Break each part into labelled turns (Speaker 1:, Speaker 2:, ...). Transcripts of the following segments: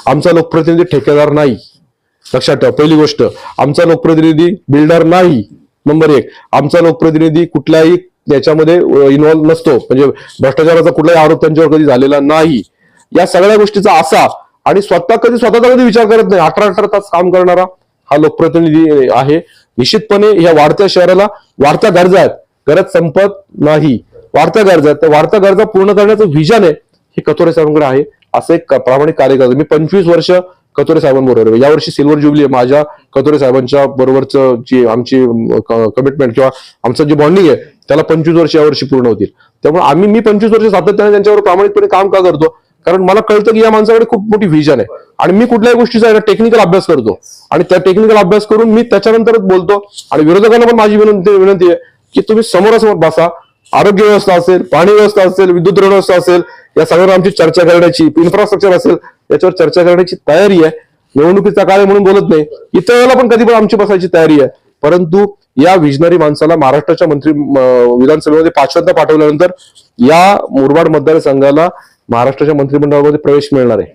Speaker 1: आमचा लोकप्रतिनिधी ठेकेदार नाही, लक्षात ठेवा. पहिली गोष्ट, आमचा लोकप्रतिनिधी बिल्डर नाही. नंबर एक, आमचा लोकप्रतिनिधी कुठल्याही याच्यामध्ये इन्व्हॉल्व्ह नसतो, म्हणजे भ्रष्टाचाराचा कुठलाही आरोप त्यांच्यावर कधी झालेला नाही. या सगळ्या गोष्टीचा असा आणि स्वतःचा कधी विचार करत नाही, 18-18 तास काम करणारा हा लोकप्रतिनिधी आहे. निश्चितपणे या वाढत्या शहराला वाढत्या गरजा आहेत, गरज संपत नाही, वाढत्या गरजा आहेत. त्या वाढत्या गरजा पूर्ण करण्याचं व्हिजन आहे हे कथोरे साहेबांकडे आहे. असं एक प्रामाणिक कार्य करतो. मी 25 वर्ष कथोरे साहेबांबरोबर, यावर्षी सिल्वर ज्युबली आहे माझ्या कथोरे साहेबांच्या बरोबरचं जी आमची कमिटमेंट किंवा आमचं जे बॉन्डिंग आहे त्याला 25 वर्ष यावर्षी पूर्ण होतील. त्यामुळे मी 25 वर्ष सातत्याने त्यांच्यावर प्रामाणिकपणे काम का करतो, कारण मला कळतं की या माणसाकडे खूप मोठी व्हिजन आहे आणि मी कुठल्याही गोष्टीचा टेक्निकल अभ्यास करतो आणि त्या टेक्निकल अभ्यास करून मी त्याच्यानंतरच बोलतो. आणि विरोधकांना पण माझी विनंती आहे की तुम्ही समोरासमोर बसा, आरोग्य व्यवस्था असेल, पाणी व्यवस्था असेल, विद्युत व्यवस्था असेल, या सगळ्यावर आमची चर्चा करण्याची, इन्फ्रास्ट्रक्चर असेल याच्यावर चर्चा करण्याची तयारी आहे. निवडणुकीचा काळ म्हणून बोलत नाही, इतर वेळेला पण कधी पण आमची बसायची तयारी आहे. परंतु या विजनरी माणसाला महाराष्ट्राच्या विधानसभेमध्ये 5व्यांदा पाठवल्यानंतर या मुरबाड मतदारसंघाला महाराष्ट्राच्या मंत्रिमंडळामध्ये प्रवेश मिळणार आहे.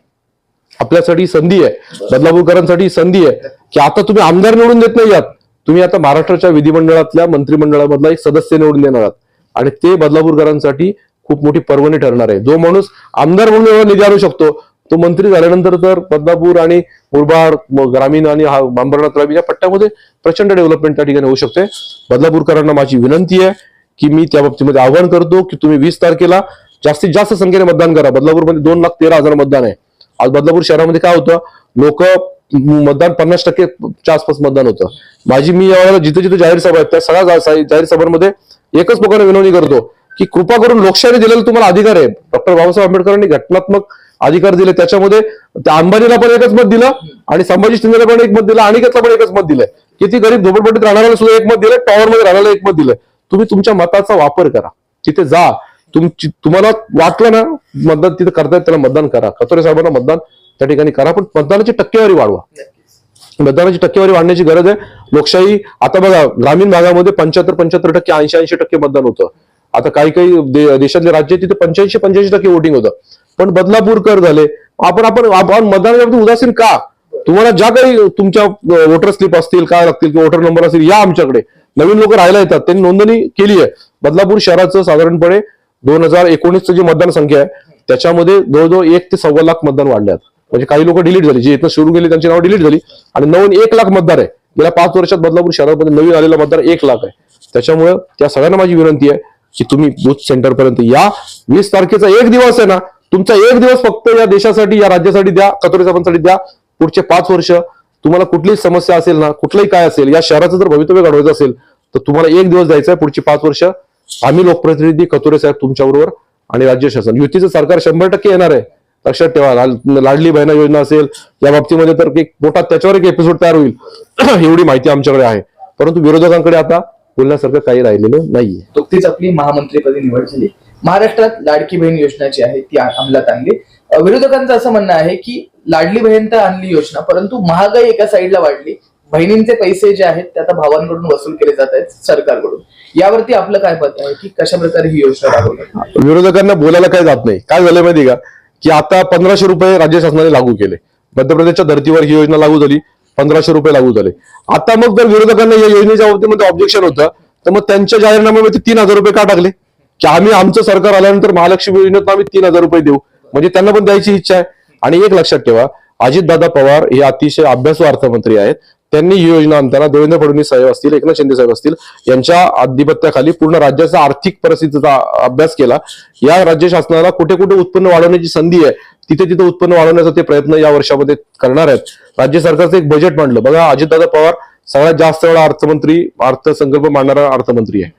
Speaker 1: आपल्यासाठी संधी आहे, बदलापूरकरांसाठी संधी आहे की आता तुम्ही आमदार निवडून देत नाही आहात, तुम्ही आता महाराष्ट्राच्या विधिमंडळातल्या मंत्रिमंडळामधला एक सदस्य निवडून देणार आहात आणि ते बदलापूरकरांसाठी खूप मोठी पर्वणी ठरणार आहे. जो माणूस आमदार म्हणून एवढा निधी आणू शकतो तो मंत्री झाल्यानंतर तर बदलापूर आणि मुरबाड ग्रामीण आणि अंबरनाथ रावी या पट्ट्यामध्ये प्रचंड डेव्हलपमेंट त्या ठिकाणी होऊ शकते. बदलापूरकरांना माझी विनंती आहे की मी त्या बाबतीमध्ये आवाहन करतो की तुम्ही 20 तारखेला जास्तीत जास्त संख्येने मतदान करा. बदलापूरमध्ये 2,13,000 मतदान आहे. आज बदलापूर शहरामध्ये काय होतं, लोक मतदान 50%च्या आसपास मतदान होतं. मी यावेळेला जिथे जिथे जाहीर सभा आहेत त्या सगळ्या जाहीर सभांमध्ये एकच लोकांना विनवणी करतो की कृपा करून लोकशाही दिलेला तुम्हाला अधिकार आहे. डॉक्टर बाबासाहेब आंबेडकरांनी घटनात्मक अधिकार दिले, त्याच्यामध्ये त्या अंबानीला पण एकच मत दिलं आणि संभाजी शिंदेला पण एक मत दिलं, अनिकेतला पण एकच मत दिलंय. किती गरीब झोपडपट्टीत राहणाऱ्याला सुद्धा एक मत दिलंय, टॉवर मध्ये राहण्याला एक मत दिलंय. तुम्ही तुमच्या मताचा वापर करा, तिथे जा, तुम्हाला वाटलं ना मतदान तिथे करतायत त्याला मतदान करा. कथोरे साहेबांना मतदान त्या ठिकाणी करा, पण मतदानाची टक्केवारी वाढवा. मतदानाची टक्केवारी वाढण्याची गरज आहे. लोकशाही आता बघा, ग्रामीण भागामध्ये 75% 80% मतदान होतं. आता काही देशातले राज्य तिथे 85% वोटिंग होतं, पण बदलापूरकर झाले. आपण मतदानाच्या बाबतीत उदासीन का? तुम्हाला ज्या काही तुमच्या वोटर स्लिप असतील, काय लागतील किंवा वोटर नंबर असतील, या आमच्याकडे. नवीन लोक राहायला येतात, त्यांनी नोंदणी केली आहे. बदलापूर शहराचं साधारणपणे 2019चं जी मतदान संख्या आहे त्याच्यामध्ये जवळजवळ 1 ते 1.25 लाख मतदान वाढल्यात. म्हणजे काही लोक डिलीट झाली, जी इथं सुरू गेली त्यांची नाव डिलीट झाली आणि नवीन 1 लाख मतदार आहे. गेल्या 5 वर्षात बदलापूर शहरामध्ये नवीन आलेला मतदार 1 लाख आहे. त्याच्यामुळे त्या सगळ्यांना माझी विनंती आहे की तुम्ही बूथ सेंटर पर्यंत या. 20 तारखेचा एक दिवस आहे ना, तुमचा एक दिवस फक्त या देशासाठी, या राज्यासाठी द्या, कथोरे साहेबांसाठी द्या. पुढचे 5 वर्ष तुम्हाला कुठलीही समस्या असेल ना, कुठलंही काय असेल, या शहराचं जर भवितव्य घडवायचं असेल तर तुम्हाला एक दिवस द्यायचा आहे. पुढची 5 वर्ष आम्ही लोकप्रतिनिधी कथोरे साहेब तुमच्याबरोबर आणि राज्य शासन, युतीचं सरकार 100% येणार आहे. लक्षात ठेवा. लाडली बहिणा योजना असेल या बाबतीमध्ये तर एक मोठा त्याच्यावर एक एपिसोड तयार होईल एवढी माहिती आमच्याकडे आहे. परंतु विरोधकांकडे आता बोलण्यासारखं काही राहिलेलं नाहीये.
Speaker 2: नुकतीच आपली महामंत्रीपदी निवड झाली. महाराष्ट्रात लाडकी बहीण योजना जी आहे ती अंमलात आणली. विरोधकांचं असं म्हणणं आहे की लाडली बहीण तर आणली योजना, परंतु महागाई एका साईडला वाढली, बहिणींचे पैसे जे आहेत ते आता भावांकडून वसूल केले जात आहेत सरकारकडून. यावरती आपलं काय मत आहे की कशा प्रकारे ही योजना राबवली?
Speaker 1: विरोधकांना बोलायला काय जात नाही. काय झालं माहिती का की आता 1500 रुपये राज्य शासनाने लागू केले. मध्य प्रदेशच्या धर्तीवर ही योजना लागू झाली, 1500 रुपये लागू झाले. आता मग जर विरोधकांना या योजनेच्या बाबतीमध्ये ऑब्जेक्शन होतं तर मग त्यांच्या जाहीरनाम्यामध्ये 3000 रुपये का टाकले की आम्ही आमचं सरकार आल्यानंतर महालक्ष्मी योजनेत आम्ही 3000 रुपये देऊ, म्हणजे त्यांना पण द्यायची इच्छा आहे. आणि एक लक्षात ठेवा, अजितदादा पवार हे अतिशय अभ्यासू अर्थमंत्री आहेत. त्यांनी ही योजना आणताना देवेंद्र फडणवीस साहेब असतील, एकनाथ शिंदे साहेब असतील, यांच्या अधिपत्याखाली पूर्ण राज्याचा आर्थिक परिस्थितीचा अभ्यास केला. या राज्य शासनाला कुठे कुठे उत्पन्न वाढवण्याची संधी आहे तिथे तिथे उत्पन्न वाढवण्याचा ते प्रयत्न या वर्षामध्ये करणार आहेत. राज्य सरकारचं एक बजेट मांडलं. बघा, अजितदादा पवार सगळ्यात जास्त वेळा अर्थसंकल्प मांडणारा अर्थमंत्री आहे,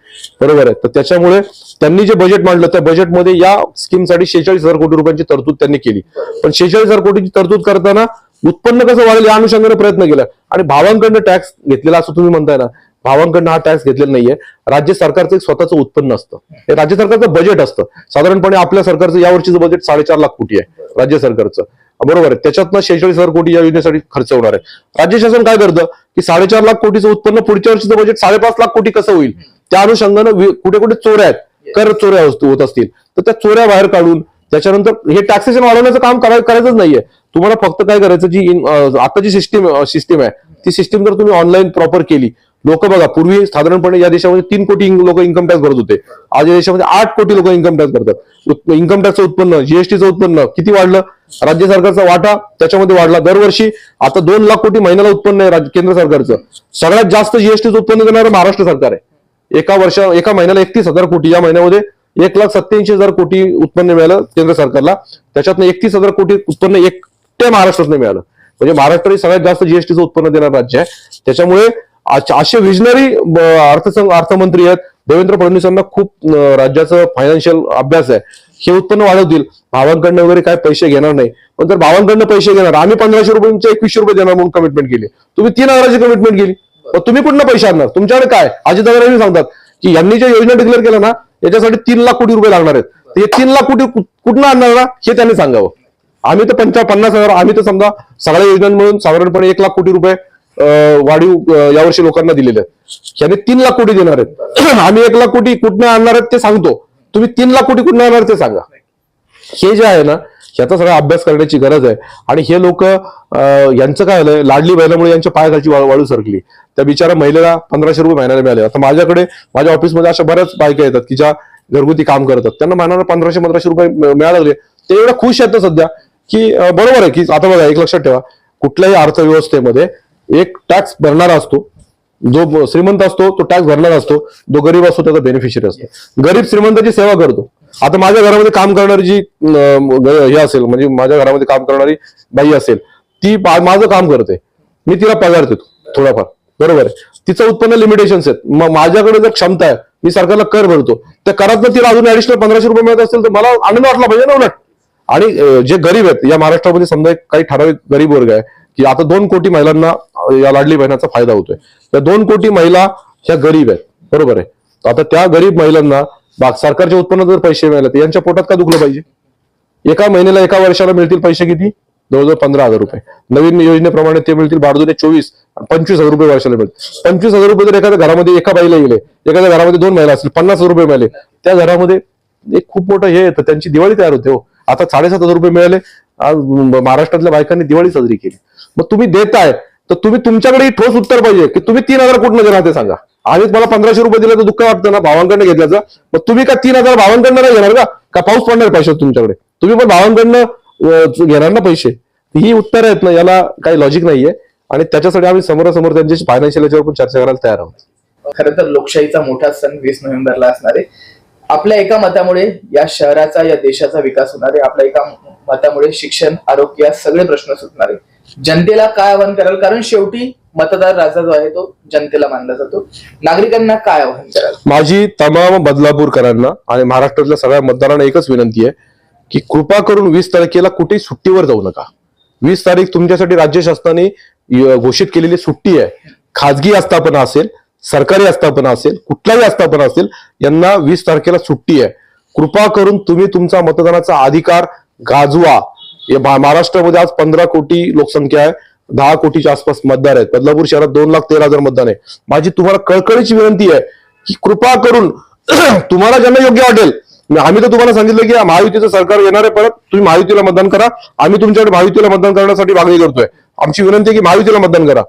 Speaker 1: बरोबर आहे. तर त्याच्यामुळे त्यांनी जे बजेट मांडलं त्या बजेटमध्ये या स्कीमसाठी 46,000 कोटी रुपयांची तरतूद त्यांनी केली. पण 46,000 कोटीची तरतूद करताना उत्पन्न कसं वाढेल या अनुषंगाने प्रयत्न केला. आणि भावांकडनं टॅक्स घेतलेला असं तुम्ही म्हणताय ना, भावांकडनं हा टॅक्स घेतलेला नाहीये. राज्य सरकारचं एक स्वतःचं उत्पन्न असतं, हे राज्य सरकारचं बजेट असतं. साधारणपणे आपल्या सरकारचं यावर्षीचं बजेट 4.5 लाख कोटी आहे राज्य सरकारचं, बरोबर आहे. त्याच्यातनं 46,000 कोटी या योजनेसाठी खर्च होणार आहे. राज्य शासन काय करतं की 4.5 लाख कोटीचं उत्पन्न, पुढच्या वर्षीचं बजेट 5.5 लाख कोटी कसं होईल, त्या अनुषंगानं कुठे कुठे चोऱ्या आहेत, कर चोऱ्या होत असतील तर त्या चोऱ्या बाहेर काढून त्याच्यानंतर हे टॅक्सेशन वाढवण्याचं काम करायचंच नाहीये. तुम्हाला फक्त काय करायचं, आता जी सिस्टीम आहे ती सिस्टीम जर तुम्ही ऑनलाईन प्रॉपर केली. लोक बघा, पूर्वी साधारणपणे या देशामध्ये 3 कोटी लोक इन्कम टॅक्स भरत होते. आज या देशामध्ये 8 कोटी लोक इन्कम टॅक्स भरतात. इन्कम टॅक्सचं उत्पन्न, जीएसटीचं उत्पन्न किती वाढलं? राज्य सरकारचा वाटा त्याच्यामध्ये वाढला. दरवर्षी आता 2 लाख कोटी महिन्याला उत्पन्न आहे केंद्र सरकारचं. सगळ्यात जास्त जीएसटीचं उत्पन्न देणारं महाराष्ट्र सरकार आहे. एका महिन्याला 31,000 कोटी, या महिन्यामध्ये 1,87,000 कोटी उत्पन्न मिळालं केंद्र सरकारला. त्याच्यातनं 31,000 कोटी उत्पन्न एकट्या महाराष्ट्रातनं मिळालं. म्हणजे महाराष्ट्र हे सगळ्यात जास्त जीएसटीचं उत्पन्न देणारं राज्य आहे. त्याच्यामुळे असे विजनरी अर्थमंत्री आहेत. देवेंद्र फडणवीसांना खूप राज्याचं फायनान्शियल अभ्यास आहे. हे उत्पन्न वाढवतील, भावांकडनं वगैरे काय पैसे घेणार नाही. पण जर भावांकडनं पैसे घेणार, आम्ही 1,500 रुपयांचे 2100 रुपये देणार म्हणून कमिटमेंट केली, तुम्ही 3,000ची कमिटमेंट केली, तुम्ही कुठनं पैसे आणणार? तुमच्याकडे काय? अजितदादांनी सांगतात की यांनी जे योजना डिक्लेअर केल्या ना, याच्यासाठी 3 लाख कोटी रुपये लागणार आहेत. तर हे 3 लाख कोटी कुठनं आणणार ना, हे त्यांनी सांगावं. आम्ही तर 50,000, आम्ही तर समजा सगळ्या योजनांमधून साधारणपणे 1 लाख कोटी रुपये वाढीव यावर्षी लोकांना दिलेले आहेत. याने 3 लाख कोटी देणार आहेत. आम्ही 1 लाख कोटी कुठनं आणणार आहेत ते सांगतो, तुम्ही 3 लाख कोटी कुठनं आणणार ते सांगा. हे जे आहे ना, ह्याचा सगळा अभ्यास करण्याची गरज आहे. आणि हे लोक यांचं काय झालंय, लाडली बहिणामुळे यांच्या पायाखालची वाळू सरकली. त्या बिचारा महिलेला 1,500 रुपये महिन्याला मिळाले. आता माझ्या ऑफिसमध्ये अशा बऱ्याच बायका येतात की ज्या घरगुती काम करतात, त्यांना महिन्याला 1,500 रुपये मिळायला लागले. ते एवढं खुश आहेत सध्या की बरोबर आहे की आता बघा, एक लक्षात ठेवा, कुठल्याही अर्थव्यवस्थेमध्ये एक टॅक्स भरणारा असतो, जो श्रीमंत असतो तो टॅक्स भरणारा असतो, जो गरीब असतो त्याचा बेनिफिशियरी असतो. गरीब श्रीमंताची सेवा करतो. आता माझ्या घरामध्ये काम करणारी जी हे असेल, म्हणजे माझ्या घरामध्ये काम करणारी बाई असेल, ती माझं काम करते, मी तिला पगार देतो थोडाफार, बरोबर आहे. तिचं उत्पन्न लिमिटेशन्स आहेत. मग माझ्याकडे जर क्षमता आहे, मी सरकारला कर भरतो, त्या करातनं तिला अजून ऍडिशनल 1,500 रुपये मिळत असतील तर मला आनंद वाटला पाहिजे ना उलट. आणि जे गरीब आहेत या महाराष्ट्रामध्ये, समजा एक काही ठराविक गरीब वर्ग आहे की आता 2 कोटी महिलांना या लाडली बहिणाचा फायदा होतोय. त्या 2 कोटी महिला ह्या गरीब आहेत, बरोबर आहे. आता त्या गरीब महिलांना सरकारच्या उत्पन्नात जर पैसे मिळाले तर यांच्या पोटात का दुखलं पाहिजे? एका महिन्याला, एका वर्षाला मिळतील पैसे किती? जवळजवळ 15,000 रुपये. नवीन योजनेप्रमाणे ते मिळतील बारदुने 24,000 रुपये वर्षाला मिळतील. 25,000 रुपये जर एखाद्या घरामध्ये एका बाईला गेले, एखाद्या घरामध्ये 2 महिला असतील, 50,000 रुपये मिळाले, त्या घरामध्ये एक खूप मोठं हे येतं, त्यांची दिवाळी तयार होते. हो, आता 7,500 रुपये मिळाले, आज महाराष्ट्रातल्या बायकांनी दिवाळी साजरी केली. मग तुम्ही देताय तर तुम्ही तुमच्याकडे ठोस उत्तर पाहिजे की तुम्ही 3,000 कुठनं देणार ते सांगा. आधीच मला 1,500 रुपये दिले तर दुःख वाटतं ना भावांकडनं घेतल्याचं. मग तुम्ही का 3,000 भावांकडनं नाही घेणार का पाऊस पडणार पैसे तुमच्याकडे? तुम्ही पण भावांकडनं घेणार ना पैसे. ही उत्तर आहेत ना, याला काही लॉजिक नाहीये. आणि त्याच्यासाठी आम्ही समोरासमोर त्यांच्याशी फायनान्शियल याच्यावर पण चर्चा करायला तयार आहोत.
Speaker 2: खरं तर लोकशाहीचा मोठा सण 20 नोव्हेंबरला असणार आहे. आपल्या एका मतामुळे या शहराचा, या देशाचा विकास होणार आहे. आपल्या एका मतामुळे शिक्षण, आरोग्य सगळे प्रश्न सुटणार आहे. जनतेला काय आवाहन कराल? कारण शेवटी मतदार राजा जो आहे तो जनतेला मानला जातो. नागरिकांना काय आवाहन कराल?
Speaker 1: माझी तमाम बदलापूरकरांना आणि महाराष्ट्रातल्या सगळ्या मतदारांना एकच विनंती आहे की कृपा करून 20 तारखेला कुठेही सुट्टीवर जाऊ नका. 20 तारीख तुमच्यासाठी राज्य शासनाने घोषित केलेली सुट्टी आहे. खाजगी आस्थापना असेल, सरकारी आस्थापना असेल, कुठलाही आस्थापना असेल, यांना 20 तारखेला सुट्टी आहे. कृपा करून तुम्ही तुमचा मतदानाचा अधिकार गाजवा. महाराष्ट्रामध्ये आज 15 कोटी लोकसंख्या आहे, 10 कोटीच्या आसपास मतदार आहेत. बदलापूर शहरात 2,13,000 मतदान आहे. माझी तुम्हाला कळकळीची विनंती आहे की कृपा करून तुम्हाला ज्यांना योग्य वाटेल, आम्ही तर तुम्हाला सांगितलं की महायुतीचं सरकार येणार आहे, परत तुम्ही महायुतीला मतदान करा. आम्ही तुमच्याकडे महायुतीला मतदान करण्यासाठी मागणी करतोय. आमची विनंती आहे की महायुतीला मतदान करा,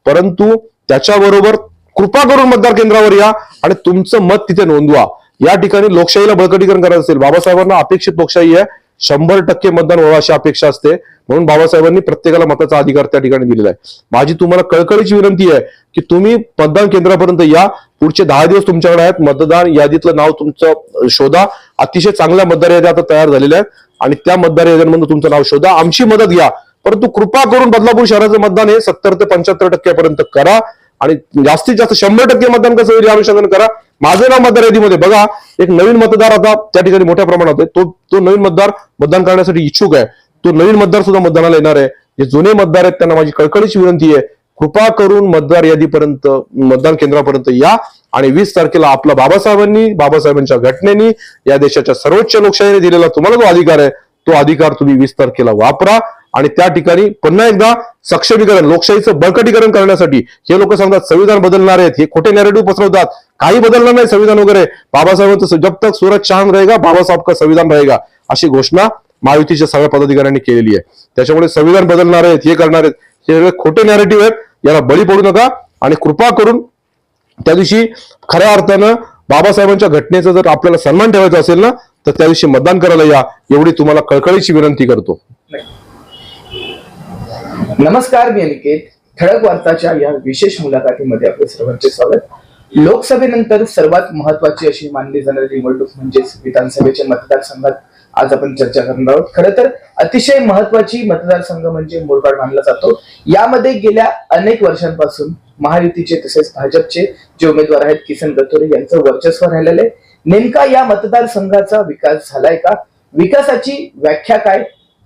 Speaker 1: परंतु त्याच्याबरोबर कृपा करून मतदार केंद्रावर या आणि तुमचं मत तिथे नोंदवा. या ठिकाणी लोकशाहीला बळकटीकरण करायचं असेल, बाबासाहेबांना अपेक्षित लोकशाही आहे, 100% मतदान व्हावं अशी अपेक्षा असते. म्हणून बाबासाहेबांनी प्रत्येकाला मताचा अधिकार त्या ठिकाणी दिलेला आहे. माझी तुम्हाला कळकळीची विनंती आहे की तुम्ही मतदान केंद्रापर्यंत या. पुढचे 10 दिवस तुमच्याकडे आहेत. मतदान यादीतलं नाव तुमचं शोधा. अतिशय चांगल्या मतदार याद्या आता तयार झालेल्या आहेत आणि त्या मतदार याद्यांमध्ये तुमचं नाव शोधा. आमची मदत घ्या, परंतु कृपा करून बदलापूर शहराचं मतदान हे 70 ते 75% पर्यंत करा आणि जास्तीत जास्त 100% मतदान कसं होईल या अनुषंगाने करा. माझं नाव मतदार यादीमध्ये बघा. एक नवीन मतदार आता त्या ठिकाणी मोठ्या प्रमाणात आहे. तो नवीन मतदार मतदान करण्यासाठी इच्छुक आहे. तो नवीन मतदार सुद्धा मतदानाला येणार आहे. जे जुने मतदार आहेत त्यांना माझी कळकळीची विनंती आहे, कृपा करून मतदार यादीपर्यंत, मतदान केंद्रापर्यंत या आणि 20 तारखेला आपला बाबासाहेबांच्या घटनेने या देशाच्या सर्वोच्च लोकशाहीने दिलेला तुम्हाला जो अधिकार आहे, तो अधिकार तुम्ही 20 तारखेला वापरा. आणि त्या ठिकाणी पुन्हा एकदा सक्षमीकरण, लोकशाहीचं बळकटीकरण करण्यासाठी हे लोक सांगतात संविधान बदलणार आहेत, हे खोटे नॅरेटिव्ह पसरवतात. काही बदलणार नाही संविधान वगैरे. बाबासाहेबांचं जब तक सूरज चांद रहेगा बाबा साहेब का संविधान रहेगा अशी घोषणा महायुतीच्या सगळ्या पदाधिकाऱ्यांनी केलेली आहे. त्याच्यामुळे संविधान बदलणार आहेत, हे करणार आहेत, हे सगळे खोटे नॅरेटिव्ह आहेत. याला बळी पडू नका आणि कृपा करून त्या दिवशी खऱ्या अर्थानं बाबासाहेबांच्या घटनेचा जर आपल्याला सन्मान ठेवायचा असेल ना, तर त्या दिवशी मतदान करायला या, एवढी तुम्हाला कळकळीची विनंती करतो.
Speaker 2: नमस्कार, मी अनिकेत. ठळक वार्ताच्या या विशेष मुलाखतीमध्ये आपले सर्वांचे स्वागत. लोकसभेनंतर सर्वात महत्वाची अशी मानली जाणारी निवडणूक म्हणजेच विधानसभेच्या मतदारसंघात आज आपण चर्चा करणार आहोत. खरं तर अतिशय महत्वाची मतदारसंघ म्हणजे मुरबाड मानला जातो. यामध्ये गेल्या अनेक वर्षांपासून महायुतीचे तसेच भाजपचे जे उमेदवार आहेत किसन कथोरे यांचं वर्चस्व राहिलेलं आहे. नेमका या मतदारसंघाचा विकास झालाय का? विकासाची व्याख्या काय?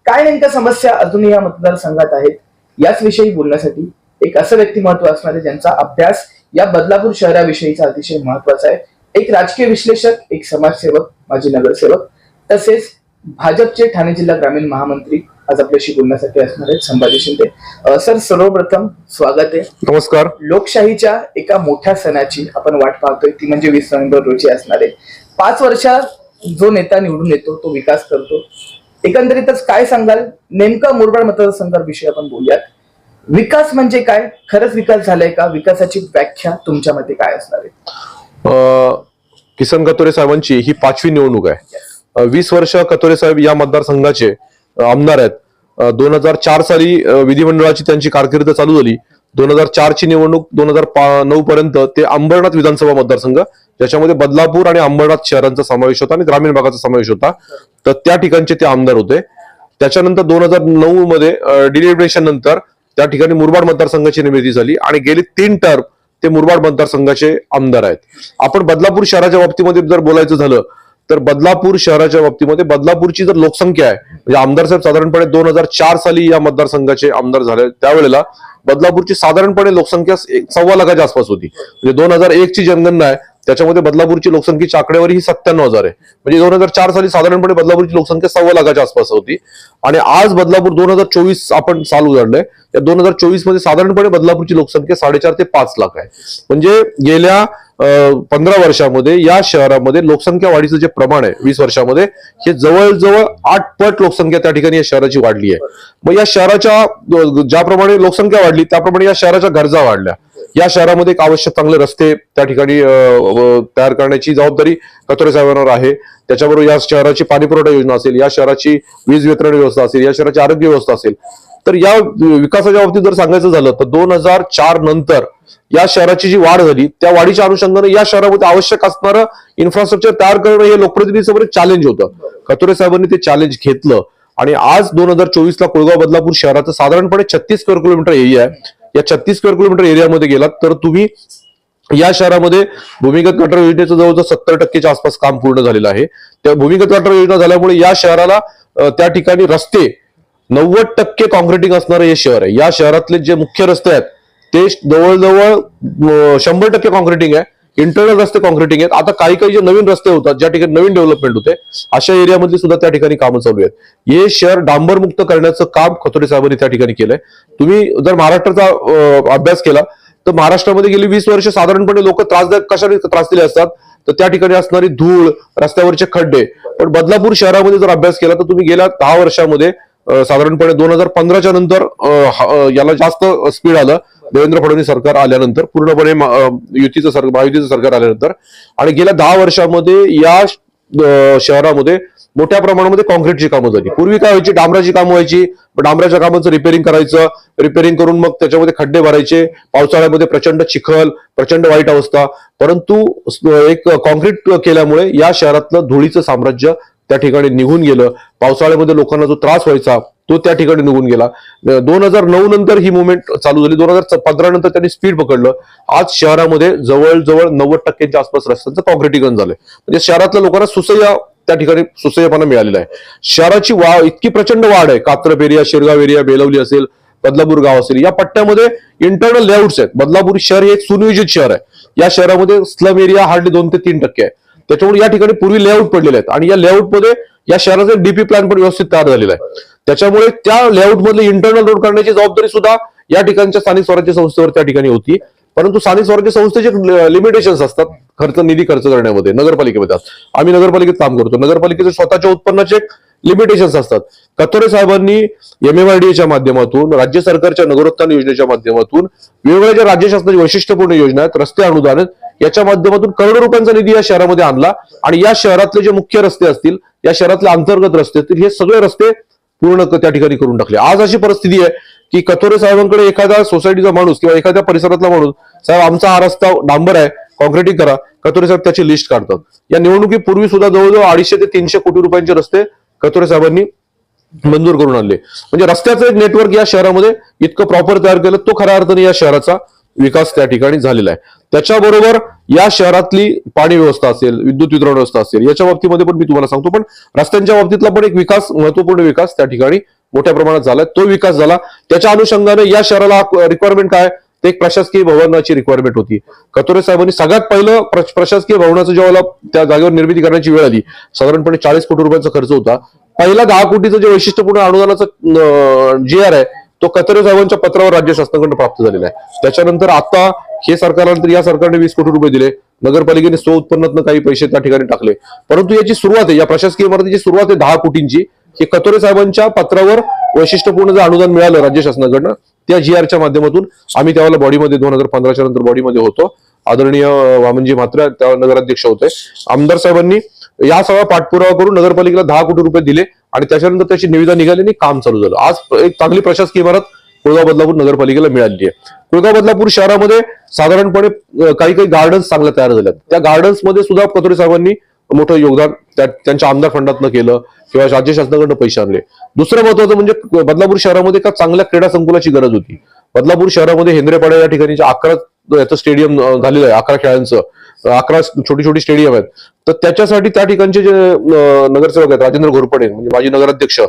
Speaker 2: काय नेमक्या समस्या अजूनही या मतदारसंघात आहेत? याच विषयी बोलण्यासाठी एक असं व्यक्तिमत्व असणार आहे ज्यांचा अभ्यास या बदलापूर शहराविषयीचा अतिशय महत्वाचा आहे. एक राजकीय विश्लेषक, एक समाजसेवक, माजी नगरसेवक तसेच भाजपचे ठाणे जिल्हा ग्रामीण महामंत्री आज आपल्याशी बोलण्यासाठी असणार आहेत संभाजी शिंदे. सर, सर्वप्रथम स्वागत आहे.
Speaker 1: नमस्कार.
Speaker 2: लोकशाहीच्या एका मोठ्या सणाची आपण वाट पाहतोय, ती म्हणजे 20 नोव्हेंबर रोजी असणार आहे. 5 वर्षात जो नेता निवडून येतो तो विकास करतो. एकंदरीतच काय सांगाल? नेमका मुरबाड मतदारसंघाविषयी आपण बोलूयात. विकास म्हणजे काय? खरंच विकास झालाय का? विकासाची व्याख्या तुमच्या मते काय असणार आहे?
Speaker 1: किसन कथोरे साहेबांची ही 5वी निवडणूक आहे. 20 वर्ष कथोरे साहेब या मतदारसंघाचे आमदार आहेत. 2004 साली विधिमंडळाची त्यांची कारकीर्द चालू झाली. 2004 ची निवडणूक 2009 पर्यंत ते अंबरनाथ विधानसभा मतदारसंघ, ज्याच्यामध्ये बदलापूर आणि अंबरनाथ शहरांचा समावेश होता आणि ग्रामीण भागाचा समावेश होता, तर त्या ठिकाणचे ते आमदार होते. त्याच्यानंतर 2009 मध्ये डिलिमिटेशन नंतर त्या ठिकाणी मुरबाड मतदारसंघाची निर्मिती झाली आणि गेली 3 टर्म ते मुरबाड मतदारसंघाचे आमदार आहेत. आपण बदलापूर शहराच्या बाबतीमध्ये जर बोलायचं झालं तर बदलापूर शहराच्या बाबतीमध्ये बदलापूरची जर लोकसंख्या आहे, म्हणजे आमदार साहेब साधारणपणे 2004 साली या मतदारसंघाचे आमदार झाले, त्यावेळेला बदलापूरची साधारणपणे लोकसंख्या 1.25 लाखाच्या आसपास होती. म्हणजे 2001 ची जनगणना आहे, त्याच्यामध्ये बदलापूरची लोकसंख्येची आकडेवारी ही 97,000 आहे. म्हणजे 2004 साली साधारणपणे बदलापूरची लोकसंख्या 1.25 लाखाच्या आसपास होती. आणि आज बदलापूर 2024 आपण साल उजाडलंय, या 2024 मध्ये साधारणपणे बदलापूरची लोकसंख्या 4.5 ते 5 लाख आहे. म्हणजे गेल्या 15 वर्षामध्ये या शहरामध्ये लोकसंख्या वाढीचं जे प्रमाण आहे 20 वर्षामध्ये, हे जवळजवळ 8 पट लोकसंख्या त्या ठिकाणी या शहराची वाढली आहे. मग या शहराच्या ज्याप्रमाणे लोकसंख्या वाढली त्याप्रमाणे या शहराच्या गरजा वाढल्या. या शहरामध्ये एक आवश्यक चांगले रस्ते त्या ठिकाणी तयार करण्याची जबाबदारी कथोरे साहेबांवर आहे. त्याच्याबरोबर या शहराची पाणीपुरवठा योजना असेल, या शहराची वीज वितरण व्यवस्था असेल, या शहराची आरोग्य व्यवस्था असेल. तर या विकासाच्या बाबतीत जर सांगायचं झालं तर 2004 नंतर या शहराची जी वाढ झाली, त्या वाढीच्या अनुषंगाने या शहरामध्ये आवश्यक असणारं इन्फ्रास्ट्रक्चर तयार करणं हे लोकप्रतिनिधीसमोर एक चॅलेंज होतं. कथोरे साहेबांनी ते चॅलेंज घेतलं आणि आज 2024 ला कोळगाव बदलापूर शहराचं साधारणपणे 36 स्क्वेअर किलोमीटर एरिया आहे. या 36 स्क्वेअर किलोमीटर एरियामध्ये गेलात तर तुम्ही या शहरामध्ये भूमिगत गटर योजनेचं जवळजवळ 70% आसपास काम पूर्ण झालेलं आहे. त्या भूमिगत गटर योजना झाल्यामुळे या शहराला त्या ठिकाणी रस्ते 90% कॉन्क्रिटिंग असणारं हे शहर आहे. या शहरातले जे मुख्य रस्ते आहेत ते जवळजवळ 100% कॉन्क्रिटिंग आहे. इंटरनल रस्ते कॉन्क्रिटिंग आहेत. आता काही काही जे नवीन रस्ते होतात, ज्या ठिकाणी नवीन डेव्हलपमेंट होते, अशा एरियामधली सुद्धा त्या ठिकाणी कामं चालू आहेत. हे शहर डांबरमुक्त करण्याचं काम कथोरे साहेबांनी त्या ठिकाणी केलंय. तुम्ही जर महाराष्ट्राचा अभ्यास केला तर महाराष्ट्रामध्ये गेली 20 वर्ष साधारणपणे लोक त्रासदायक कशाने त्रासलेले असतात, तर त्या ठिकाणी असणारी धूळ, रस्त्यावरचे खड्डे. पण बदलापूर शहरामध्ये जर अभ्यास केला तर तुम्ही गेल्या 10 वर्षामध्ये साधारणपणे 2015च्या नंतर याला जास्त स्पीड आलं. देवेंद्र फडणवीस सरकार आल्यानंतर, पूर्णपणे महायुतीचं सरकार आल्यानंतर, आणि गेल्या 10 वर्षामध्ये या शहरामध्ये मोठ्या प्रमाणामध्ये कॉन्क्रीटची कामं झाली. पूर्वी काय व्हायची, डांबराची कामं व्हायची, डांबराच्या कामाचं रिपेअरिंग करायचं, रिपेअरिंग करून मग त्याच्यामध्ये खड्डे भरायचे, पावसाळ्यामध्ये प्रचंड चिखल, प्रचंड वाईट अवस्था. परंतु एक कॉन्क्रीट केल्यामुळे या शहरातलं धुळीचं साम्राज्य त्या ठिकाणी निघून गेलं. पावसाळ्यामध्ये लोकांना जो त्रास व्हायचा तो त्या ठिकाणी निघून गेला. 2009 नंतर ही मुवमेंट चालू झाली. 2015 नंतर त्यांनी स्पीड पकडलं. आज शहरामध्ये जवळजवळ 90% आसपास रस्त्यांचं कॉन्क्रिटीकरण झालंय. म्हणजे शहरातल्या लोकांना त्या ठिकाणी सुसह्यपणा मिळालेला आहे. शहराची इतकी प्रचंड वाढ आहे. कात्रप एरिया, शिरगाव एरिया, बेलवली असेल, बदलापूर गाव असेल, या पट्ट्यामध्ये इंटरनल लेआउट्स आहेत. बदलापूर शहर हे एक सुनियोजित शहर आहे. या शहरामध्ये स्लम एरिया हार्डली 2 ते 3% आहे. त्याच्यामुळे या ठिकाणी पूर्वी लेआउट पडलेले आहेत आणि या लेआउट मध्ये या शहराचा डीपी प्लॅन पण व्यवस्थित तयार झालेला आहे. त्याच्यामुळे त्या लेआउट मधले इंटरनल रोड करण्याची जबाबदारी सुद्धा या ठिकाणच्या स्थानिक स्वराज्य संस्थेवर त्या ठिकाणी होती. परंतु स्थानिक स्वराज्य संस्थेचे लिमिटेशन्स असतात निधी खर्च करण्यामध्ये. नगरपालिकेमध्ये आम्ही नगरपालिकेत काम करतो. नगरपालिकेचे स्वतःच्या उत्पन्नाचे लिमिटेशन्स असतात. कथोरे साहेबांनी MMRDA माध्यमातून, राज्य सरकारच्या नगरोत्थान योजनेच्या माध्यमातून, वेगवेगळ्या ज्या राज्य शासनाची वैशिष्ट्यपूर्ण योजना आहेत, रस्ते अनुदान आहेत, याच्या माध्यमातून करोडो रुपयांचा निधी या शहरामध्ये आणला आणि या शहरातले जे मुख्य रस्ते असतील, या शहरातले अंतर्गत रस्ते असतील, हे सगळे रस्ते पूर्ण त्या ठिकाणी करून टाकले. आज अशी परिस्थिती आहे की कथोरे साहेबांकडे एखादा सोसायटीचा माणूस किंवा एखाद्या परिसरातला माणूस, साहेब आमचा हा रस्ता डांबर आहे, कॉन्क्रिटिंग करा, कथोरे साहेब त्याची लिस्ट काढतात. या निवडणुकीपूर्वी सुद्धा जवळजवळ 250 ते 300 कोटी रुपयांचे रस्ते कथोरे साहेबांनी मंजूर करून आणले. म्हणजे रस्त्याचं एक नेटवर्क या शहरामध्ये इतकं प्रॉपर तयार केलं, तो खऱ्या अर्थाने या शहराचा विकास त्या ठिकाणी झालेला आहे. त्याच्याबरोबर या शहरातली पाणी व्यवस्था असेल, विद्युत वितरण व्यवस्था असेल, याच्या बाबतीमध्ये पण मी तुम्हाला सांगतो, पण रस्त्यांच्या बाबतीतला पण एक विकास, महत्वपूर्ण विकास त्या ठिकाणी मोठ्या प्रमाणात झालाय. तो विकास झाला. त्याच्या अनुषंगाने या शहराला रिक्वायरमेंट काय, ते एक प्रशासकीय भवनाची रिक्वायरमेंट होती. कथोरे साहेबांनी सगळ्यात पहिलं प्रशासकीय भवनाचं जेव्हा त्या जागेवर निर्मिती करण्याची वेळ आली, साधारणपणे 40 कोटी रुपयांचा खर्च होता. पहिला 10 कोटीचं जे वैशिष्ट्यपूर्ण अनुदानाचं GR आहे, तो कथोरे साहेबांच्या पत्रावर राज्य शासनाकडून प्राप्त झालेला आहे. त्याच्यानंतर आता हे सरकारनंतर या सरकारने 20 कोटी रुपये दिले, नगरपालिकेने उत्पन्नातनं काही पैसे त्या ठिकाणी टाकले. परंतु याची सुरुवात आहे, या प्रशासकीय इमारतीची सुरुवात आहे 10 कोटींची. हे कथोरे साहेबांच्या पत्रावर वैशिष्ट्यपूर्ण जे अनुदान मिळालं राज्य शासनाकडनं, त्या GRच्या माध्यमातून आम्ही त्यावेळेला बॉडीमध्ये 2015च्या नंतर बॉडीमध्ये होतो. आदरणीय वामनजी म्हात्रे त्या नगराध्यक्ष होते. आमदार साहेबांनी या सगळा पाठपुरावा करून नगरपालिकेला 10 कोटी रुपये दिले आणि त्याच्यानंतर त्याची निविदा निघाली आणि काम चालू झालं. आज एक चांगली प्रशासकीय इमारत कुळगाव बदलापूर नगरपालिकेला मिळाली आहे. कुळगाव बदलापूर शहरामध्ये साधारणपणे काही गार्डन्स चांगल्या तयार झाल्यात. त्या गार्डन्स मध्ये सुद्धा कथोरे साहेबांनी मोठं योगदान त्यांच्या आमदार फंडातनं केलं किंवा राज्य शासनाकडनं पैसे आणले. दुसरं महत्वाचं म्हणजे बदलापूर शहरामध्ये एका चांगल्या क्रीडा संकुलाची गरज होती. बदलापूर शहरामध्ये हेंद्रेपाडा या ठिकाणी 11 स्टेडियम झालेलं आहे, 11 खेळांचं, 11 छोटी छोटी स्टेडियम आहेत. तर त्याच्यासाठी त्या ठिकाणचे जे नगरसेवक आहेत, राजेंद्र घोरपडे म्हणजे माजी नगराध्यक्ष,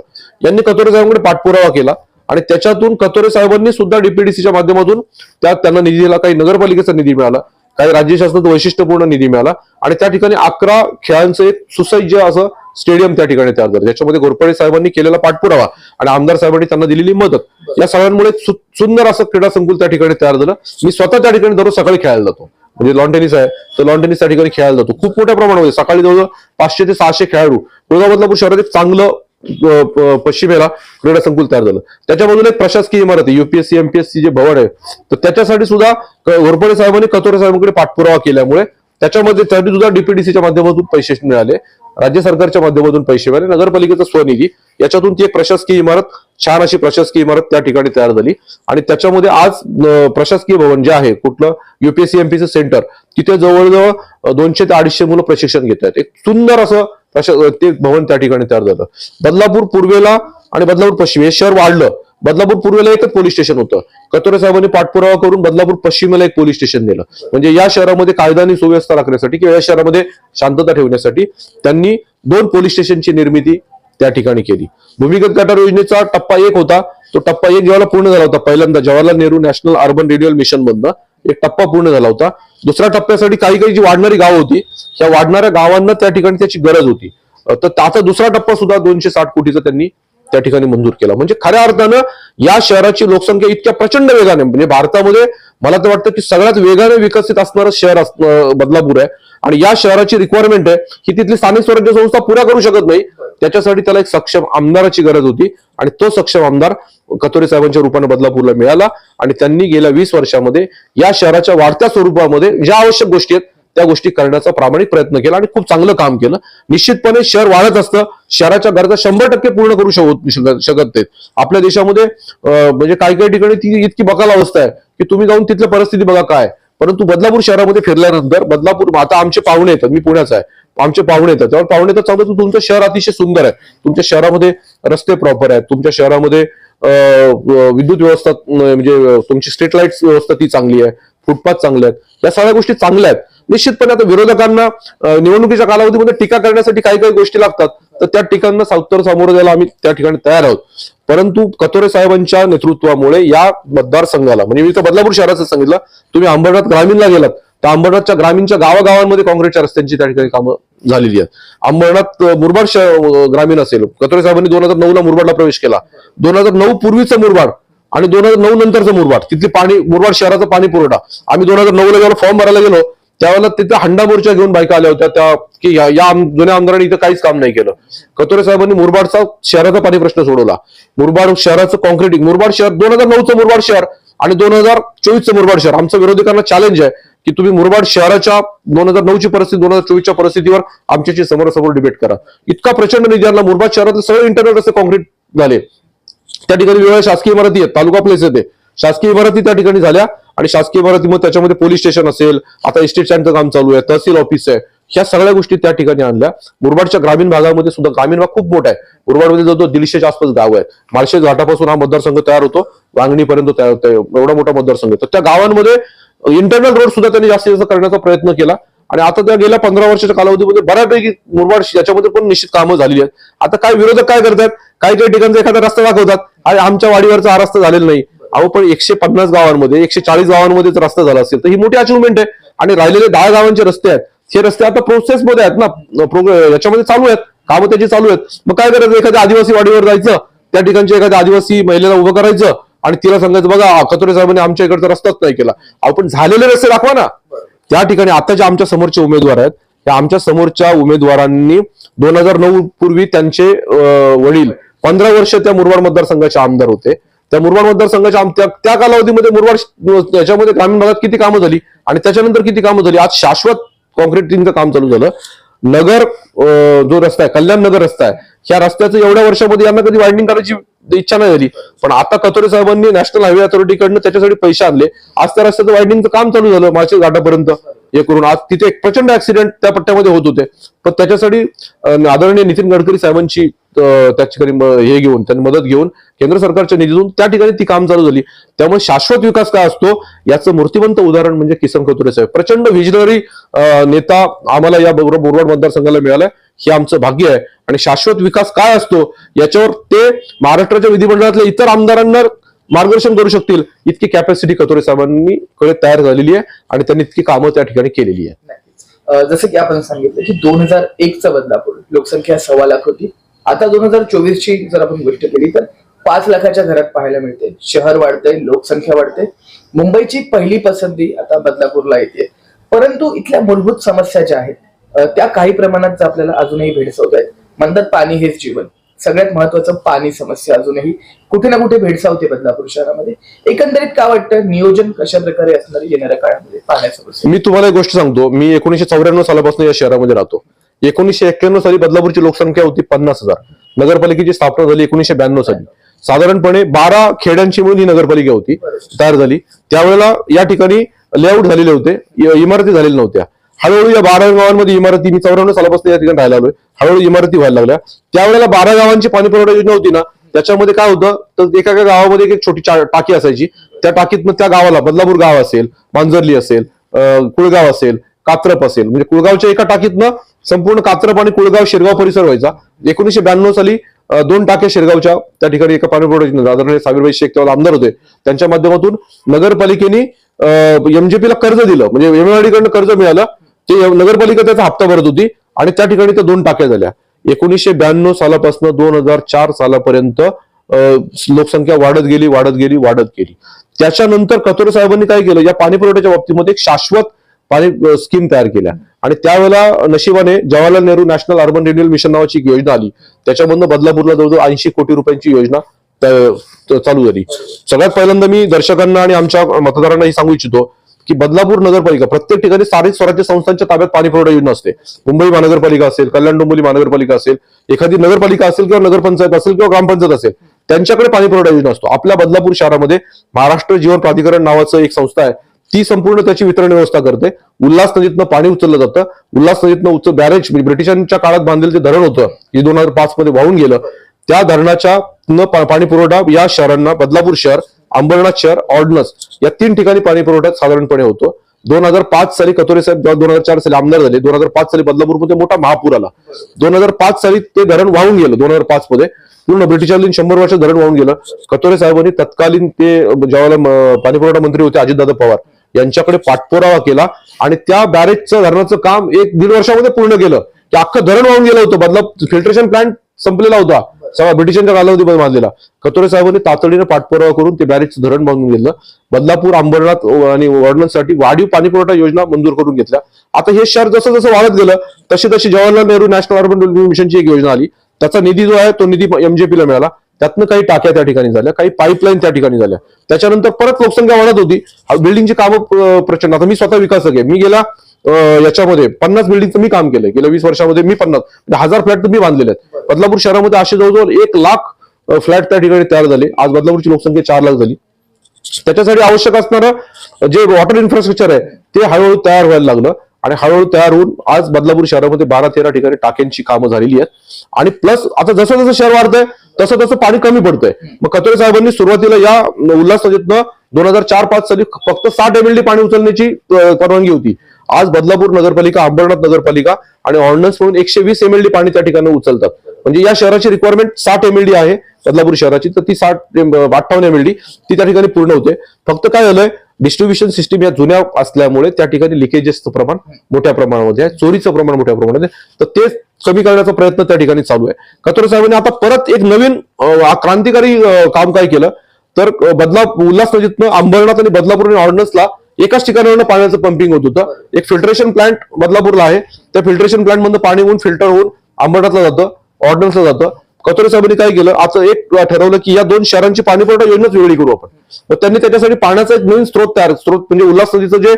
Speaker 1: यांनी कथोरे साहेबांकडे पाठपुरावा केला आणि त्याच्यातून कथोरे साहेबांनी सुद्धा DPDCच्या माध्यमातून त्यांना निधी दिला. काही नगरपालिकेचा निधी मिळाला, काही राज्य शासनाचा वैशिष्ट्यपूर्ण निधी मिळाला आणि त्या ठिकाणी 11 खेळांचं एक सुसज्ज असं स्टेडियम त्या ठिकाणी तयार झालं. त्याच्यामध्ये घोरपडे साहेबांनी केलेला पाठपुरावा आणि आमदार साहेबांनी त्यांना दिलेली मदत, या सगळ्यांमुळे सुंदर असं क्रीडा संकुल त्या ठिकाणी तयार झालं. मी स्वतः त्या ठिकाणी दररोज सकाळी खेळायला जातो. म्हणजे लॉन टेनिस आहे, तर लॉन टेनिस त्या ठिकाणी खेळायला जातो. खूप मोठ्या प्रमाणामध्ये सकाळी जवळजवळ 500 ते 600 खेळाडू. कुळगाव बदलापूर शहरात एक चांगलं पश्चिमेला क्रीडा संकुल तयार झालं. त्याच्या बाजूला एक प्रशासकीय इमारत आहे, UPSC MPSC जे भवन आहे, तर त्याच्यासाठी सुद्धा घोरपडे साहेबांनी कथोरे साहेबांकडे पाठपुरावा केल्यामुळे त्याच्यामध्ये त्यासाठी सुद्धा DPDCच्या माध्यमातून पैसे मिळाले, राज्य सरकारच्या माध्यमातून पैसे मिळाले, नगरपालिकेचा स्वनिधी, याच्यातून ती एक प्रशासकीय इमारत, छान अशी प्रशासकीय इमारत त्या ठिकाणी तयार झाली. आणि त्याच्यामध्ये आज प्रशासकीय भवन जे आहे, कुठलं UPSC MPSC सेंटर, तिथे जवळजवळ 200 ते 250 मुलं प्रशिक्षण घेत आहेत. एक सुंदर असं ते भवन त्या ठिकाणी तयार झालं. बदलापूर पूर्वेला आणि बदलापूर पश्चिम हे शहर वाढलं. बदलापूर पूर्वेला एकच पोलीस स्टेशन होतं. कथोरे साहेबांनी पाठपुरावा करून बदलापूर पश्चिमेला एक पोलीस स्टेशन दिलं. म्हणजे या शहरामध्ये कायदा आणि सुव्यवस्था राखण्यासाठी किंवा या शहरामध्ये शांतता ठेवण्यासाठी त्यांनी 2 पोलीस स्टेशनची निर्मिती त्या ठिकाणी केली. भूमिगत गटार योजनेचा टप्पा 1 होता. तो टप्पा 1 जेव्हा पूर्ण झाला होता, पहिल्यांदा Jawaharlal Nehru national urban renewal mission मधनं एक टप्पा पूर्ण झाला होता. दुसऱ्या टप्प्यासाठी काही जी वाढणारी गाव होती, त्या वाढणाऱ्या गावांना त्या ठिकाणी त्याची गरज होती. तर त्याचा दुसरा टप्पा सुद्धा 260 कोटीचा त्यांनी त्या ठिकाणी मंजूर केला. म्हणजे खऱ्या अर्थानं या शहराची लोकसंख्या इतक्या प्रचंड वेगाने, म्हणजे भारतामध्ये मला तर वाटतं की सगळ्यात वेगाने विकसित असणारं शहर बदलापूर आहे. आणि या शहराची रिक्वायरमेंट आहे की तिथली स्थानिक स्वराज्य संस्था पुऱ्या करू शकत नाही. त्याच्यासाठी त्याला एक सक्षम आमदाराची गरज होती आणि तो सक्षम आमदार कथोरे साहेबांच्या रूपाने बदलापूरला मिळाला. आणि त्यांनी गेल्या 20 वर्षामध्ये या शहराच्या वाढत्या स्वरूपामध्ये ज्या आवश्यक गोष्टी आहेत त्या गोष्टी करण्याचा प्रामाणिक प्रयत्न केला आणि खूप चांगलं काम केलं. निश्चितपणे शहर वाढत असतं, शहराच्या गरजा 100% पूर्ण करू शकत नाहीत. आपल्या देशामध्ये म्हणजे काही ठिकाणी ती इतकी बकाल अवस्था आहे की तुम्ही जाऊन तिथली परिस्थिती बघा काय. परंतु बदलापूर शहरामध्ये फिरल्यानंतर बदलापूर, आता आमचे पाहुणे येतात, मी पुण्याचा आहे, आमचे पाहुणे येतात, तेव्हा पाहुणे येतात सांगतो तुमचं शहर अतिशय सुंदर आहे, तुमच्या शहरामध्ये रस्ते प्रॉपर आहेत, तुमच्या शहरामध्ये विद्युत व्यवस्था म्हणजे तुमची स्ट्रीट लाईट व्यवस्था ती चांगली आहे, फुटपाथ चांगले आहेत, या सगळ्या गोष्टी चांगल्या आहेत. निश्चितपणे आता विरोधकांना निवडणुकीच्या कालावधीमध्ये टीका करण्यासाठी काही गोष्टी लागतात, तर त्या टीकांना उत्तर सामोरं द्यायला आम्ही त्या ठिकाणी तयार आहोत. परंतु कथोरे साहेबांच्या नेतृत्वामुळे या मतदारसंघाला, म्हणजे मी तर बदलापूर शहराचं सांगितलं, तुम्ही अंबरनाथ ग्रामीणला गेलात तर अंबरनाथच्या ग्रामीणच्या गावागावांमध्ये काँक्रीटच्या रस्त्यांची त्या ठिकाणी कामं झालेली आहेत. अंबरनाथ मुरबाड ग्रामीण असेल, कथोरे साहेबांनी 2009ला मुरबाडला प्रवेश केला. 2009 पूर्वीचं मुरबाड आणि 2009 नंतरचं मुरबाड, तिथली मुरबाड शहराचा पाणी पुरवठा, आम्ही 2009ला जेव्हा फॉर्म भरायला गेलो त्यावेळेला तिथे हंडा मोर्चा घेऊन बायका आल्या होत्या त्या की या जुन्या आमदारांनी इथं काहीच काम नाही केलं. कतोरे साहेबांनी मुरबाडचा शहराचा पाणी प्रश्न सोडवला. मुरबाड शहराचं कॉन्क्रिटिंग, मुरबाड शहर 2009चं मुरबाड शहर आणि 2024चं मुरबाड शहर, आमचं विरोधकांना चॅलेंज आहे की तुम्ही मुरबाड शहराच्या 2009ची परिस्थिती 2024च्या परिस्थितीवर आमच्याशी समोरासमोर डिबेट करा. इतका प्रचंड निधी आणला. मुरबाड शहरातले सगळे इंटरनेट रस्ते कॉन्क्रीट झाले. त्या ठिकाणी वेगवेगळ्या शासकीय इमारती आहेत, तालुका प्लेस येते, शासकीय इमारती त्या ठिकाणी झाल्या आणि शासकीय इमारतीमध्ये त्याच्यामध्ये पोलीस स्टेशन असेल, आता एस्टेट स्टँडचं काम चालू आहे, तहसील ऑफिस आहे, ह्या सगळ्या गोष्टी त्या ठिकाणी आणल्या. मुरबाडच्या ग्रामीण भागामध्ये सुद्धा, ग्रामीण भाग खूप मोठा आहे, मुरबाडमध्ये जवळजवळ 150च्या आसपास गाव आहेत. माळशेज घाटापासून हा मतदारसंघ तयार होतो, वांगणीपर्यंत तयार होतो, एवढा मोठा मतदारसंघ. तर त्या गावांमध्ये इंटरनल रोड सुद्धा त्यांनी जास्तीत जास्त करण्याचा प्रयत्न केला आणि आता त्या गेल्या 15 वर्षाच्या कालावधीमध्ये बऱ्यापैकी मुरबाड याच्यामध्ये पण निश्चित कामं झालेली आहेत. आता काय विरोधक काय करतात, काही ठिकाणचा एखादा रस्ता दाखवतात आणि आमच्या वाडीवरचा हा रस्ता झालेला नाही. अहो पण 150 गावांमध्ये 140 गावांमध्ये जर रस्ता झाला असेल तर ही मोठी अचिव्हमेंट आहे. आणि राहिलेले 10 गावांचे रस्ते आहेत, हे रस्ते आता प्रोसेसमध्ये आहेत ना, याच्यामध्ये चालू आहेत, कामं त्याची चालू आहेत. मग काय करायचं, एखाद्या आदिवासी वाडीवर जायचं, त्या ठिकाणच्या एखाद्या आदिवासी महिलेला उभं करायचं आणि तिला सांगायचं बघा कतोरे साहेबांनी आमच्या इकडचा रस्ताच नाही केला. आपण झालेले रस्ते दाखवा ना. त्या ठिकाणी आता जे आमच्या समोरचे उमेदवार आहेत, त्या आमच्या समोरच्या उमेदवारांनी 2009 पूर्वी त्यांचे वडील 15 वर्ष त्या मुरबाड मतदारसंघाचे आमदार होते. त्या मुरबाड मतदारसंघाच्या त्या कालावधीमध्ये मुरबाड याच्यामध्ये ग्रामीण भागात किती कामं झाली आणि त्याच्यानंतर किती कामं झाली. आज शाश्वत कॉन्क्रिटिंगचं काम चालू झालं. नगर जो रस्ता आहे, कल्याण नगर रस्ता आहे, ह्या रस्त्याचं एवढ्या वर्षामध्ये यांना कधी वायडिंग करायची इच्छा नाही झाली. पण आता कतोरे साहेबांनी नॅशनल हायवे अथॉरिटीकडनं त्याच्यासाठी पैसे आणले. आज त्या रस्त्याचं वायडिंगचं काम चालू झालं माळशेज घाटापर्यंत हे करून. आज तिथे एक प्रचंड ऍक्सिडेंट त्या पट्ट्यामध्ये होत होते, पण त्याच्यासाठी आदरणीय नितीन गडकरी साहेबांची त्याची हे घेऊन, त्यांनी मदत घेऊन केंद्र सरकारच्या निधीतून त्या ठिकाणी ती काम चालू झाली. त्यामुळे शाश्वत विकास काय असतो याचं मूर्तिमंत उदाहरण म्हणजे किसन कतोरे साहेब. प्रचंड व्हिजनरी नेता आम्हाला या मुरबाड मतदारसंघाला मिळालाय, हे आमचं भाग्य आहे. आणि शाश्वत विकास काय असतो याच्यावर ते महाराष्ट्राच्या विधिमंडळातल्या इतर आमदारांना मार्गदर्शन करू शकतील इतकी कॅपॅसिटी कतोरे साहेबांनी कडे तयार झालेली आहे आणि त्यांनी इतकी कामं त्या ठिकाणी केलेली आहे.
Speaker 2: जसं की आपण सांगितलं की 2001चा बदलापूर लोकसंख्या 1.25 लाख होती. आता 2024ची जर आपण गोष्ट केली तर 5 लाखाच्या घरात पाहायला मिळते. शहर वाढतंय, लोकसंख्या वाढते. मुंबईची पहिली पसंती आता बदलापूरला येते. परंतु इथल्या मूलभूत समस्या ज्या आहेत त्या काही प्रमाणात आपल्याला अजूनही भेडसावत आहेत. म्हणतात पाणी हेच जीवन. सगळ्यात महत्वाचं पाणी समस्या अजूनही कुठे ना कुठे भेडसावते बदलापूर शहरामध्ये. एकंदरीत काय वाटतं, नियोजन कशा प्रकारे असणार येणाऱ्या काळामध्ये पाण्यासमस्या?
Speaker 1: मी तुम्हाला एक गोष्ट सांगतो, मी 1994 सालापासून या शहरामध्ये राहतो. 1991 साली बदलापूरची लोकसंख्या होती 50,000. नगरपालिकेची स्थापना झाली 1992 साली. साधारणपणे 12 खेड्यांची मिळून ही नगरपालिका होती, तयार झाली. त्यावेळेला या ठिकाणी लेआउट झालेले होते, इमारती झालेल्या नव्हत्या. हळूहळू या 12 गावांमध्ये इमारती, मी 94 सालापासून या ठिकाणी राहायला आलोय, हळूहळू इमारती व्हायला लागल्या. त्यावेळेला 12 गावांची पाणी पुरवठा योजना होती ना, त्याच्यामध्ये काय होतं तर एका गावामध्ये एक छोटी टाकी असायची. त्या टाकीत त्या गावाला, बदलापूर गाव असेल, मांजरली असेल, कुळगाव असेल, कात्रप असेल, म्हणजे कुळगावच्या एका टाकीतनं संपूर्ण कात्रप आणि कुळगाव शिरगाव परिसर व्हायचा. 1992 साली 2 टाक्या शिरगावच्या त्या ठिकाणी एका पाणी पुरवठा योजना, आदरणीय साबिरभाई शेख तेव्हा आमदार होते, त्यांच्या माध्यमातून नगरपालिकेने एमजेपीला कर्ज दिलं, म्हणजे एमएमआरडीकडनं कर्ज मिळालं. ते नगरपालिका त्याचा हप्ता भरत होती आणि त्या ठिकाणी त्या 2 टाक्या झाल्या. 1992 सालापासून 2004 सालापर्यंत लोकसंख्या वाढत गेली. त्याच्यानंतर कतोरे साहेबांनी काय केलं, या पाणी पुरवठ्याच्या बाबतीमध्ये एक शाश्वत पाणी स्कीम तयार केल्या. आणि त्यावेळेला नशिबाने Jawaharlal Nehru national urban renewal mission नावाची एक योजना आली. त्याच्यामधून बदलापूरला जवळजवळ 80 कोटी रुपयांची योजना चालू झाली. सगळ्यात पहिल्यांदा मी दर्शकांना आणि आमच्या मतदारांनाही सांगू इच्छितो की बदलापूर नगरपालिका प्रत्येक ठिकाणी स्थानिक स्वराज्य संस्थांच्या ताब्यात पाणी पुरवठा योजना असते. मुंबई महानगरपालिका असेल, कल्याण डोंबिवली महानगरपालिका असेल, एखादी नगरपालिका असेल किंवा नगरपंचायत असेल किंवा ग्रामपंचायत असेल, त्यांच्याकडे पाणी पुरवठा योजना असतो. आपल्या बदलापूर शहरामध्ये महाराष्ट्र जीवन प्राधिकरण नावाचं एक संस्था आहे, ती संपूर्ण त्याची वितरण व्यवस्था करते. उल्हास नदीतनं पाणी उचललं जातं. उल्हास नदीतनं बॅरेज, म्हणजे ब्रिटिशांच्या काळात बांधलेलं ते धरण होतं, जे 2005 मध्ये वाहून गेलं. त्या धरणाच्या पाणी पुरवठा या शहरांना, बदलापूर शहर, अंबरनाथ शहर, ऑर्डनस या 3 ठिकाणी पाणी पुरवठा साधारणपणे होतो. 2005 साली कतोरे साहेब 2004 साली आमदार झाले. 2005 साली बदलापूरमध्ये मोठा महापूर आला. 2005 साली ते धरण वाहून गेलं. 2005 मध्ये पूर्ण ब्रिटिशांनी 100 वर्ष धरण वाहून गेलं. कतोरे साहेबांनी तत्कालीन ते ज्यावेळेला पाणी पुरवठा मंत्री होते अजितदादा पवार, यांच्याकडे पाठपुरावा केला आणि त्या बॅरेजचं धरणाचं काम 1-1.5 वर्षामध्ये पूर्ण केलं. की अख्खं धरण वाहून गेलं होतं. फिल्ट्रेशन प्लांट संपलेला होता सगळा ब्रिटिशांच्या कालावधीमध्ये बांधलेला. कतोरे साहेबांनी तातडीने पाठपुरावा करून ते बॅरेजचं धरण बांधून घेतलं. बदलापूर, अंबरनाथ आणि वर्णनसाठी वाढीव पाणी पुरवठा योजना मंजूर करून घेतल्या. आता हे शहर जसं जसं वाढत गेलं तशी तशी Jawaharlal Nehru national urban development मिशनची एक योजना आली. त्याचा निधी जो आहे तो निधी MJP ला मिळाला. त्यातनं काही टाक्या त्या ठिकाणी झाल्या, काही पाईपलाईन त्या ठिकाणी झाल्या. त्याच्यानंतर परत लोकसंख्या वाढत होती, बिल्डिंगची कामं प्रचंड. आता मी स्वतः विकासक आहे, मी गेला याच्यामध्ये 50 बिल्डिंगचं मी काम केलंय. गेल्या 20 वर्षामध्ये मी 50 म्हणजे 1000 फ्लॅट मी बांधलेले आहेत. बदलापूर शहरामध्ये असे जवळजवळ 1 लाख फ्लॅट त्या ठिकाणी तयार झाले. आज बदलापूरची लोकसंख्या 4 लाख झाली. त्याच्यासाठी आवश्यक असणारं जे वॉटर इन्फ्रास्ट्रक्चर आहे ते हळूहळू तयार व्हायला लागलं आणि हळूहळू तयार होऊन आज बदलापूर शहरामध्ये 12-13 ठिकाणी टाक्यांची कामं झालेली आहेत. आणि प्लस आता जसं जसं शहर वाढतंय तसं तसं पाणी कमी पडतंय. मग कतोरे साहेबांनी सुरुवातीला या उल्हास नदीतनं 2004-5 साली फक्त 60 MLD पाणी उचलण्याची परवानगी होती. आज बदलापूर नगरपालिका, अंबरनाथ नगरपालिका आणि ऑर्डिनन्स म्हणून 120 MLD पाणी त्या ठिकाणी उचलतात. म्हणजे या शहराची रिक्वायरमेंट 60 MLD आहे बदलापूर शहराची, तर ती 58 MLD ती त्या ठिकाणी पूर्ण होते. फक्त काय झालंय, डिस्ट्रीब्युशन सिस्टीम या जुन्या असल्यामुळे त्या ठिकाणी लिकेजेसचं प्रमाण मोठ्या प्रमाणामध्ये आहे, चोरीचं प्रमाण मोठ्या प्रमाणात आहे. तर ते कमी करण्याचा प्रयत्न त्या ठिकाणी चालू आहे. कतोरे साहेबांनी आता परत एक नवीन क्रांतिकारी काम काय केलं, तर उल्हास नदीतनं अंबरनाथ आणि बदलापूर आणि ऑर्डिनन्सला एकाच ठिकाणावरून पाण्याचं पंपिंग होत होतं. एक फिल्ट्रेशन प्लांट बदलापूरला आहे, त्या फिल्ट्रेशन प्लांट मधून पाणी होऊन फिल्टर होऊन अंबरनाथला जातं, ऑर्डिनन्सला जातं. कतोरे साहेबांनी काय केलं, आता एक ठरवलं की या 2 शहरांची पाणी पुरवठा योजनाच वेगळी करू आपण. तर त्यांनी त्याच्यासाठी पाण्याचा एक नवीन स्रोत म्हणजे उल्हास नदीचं जे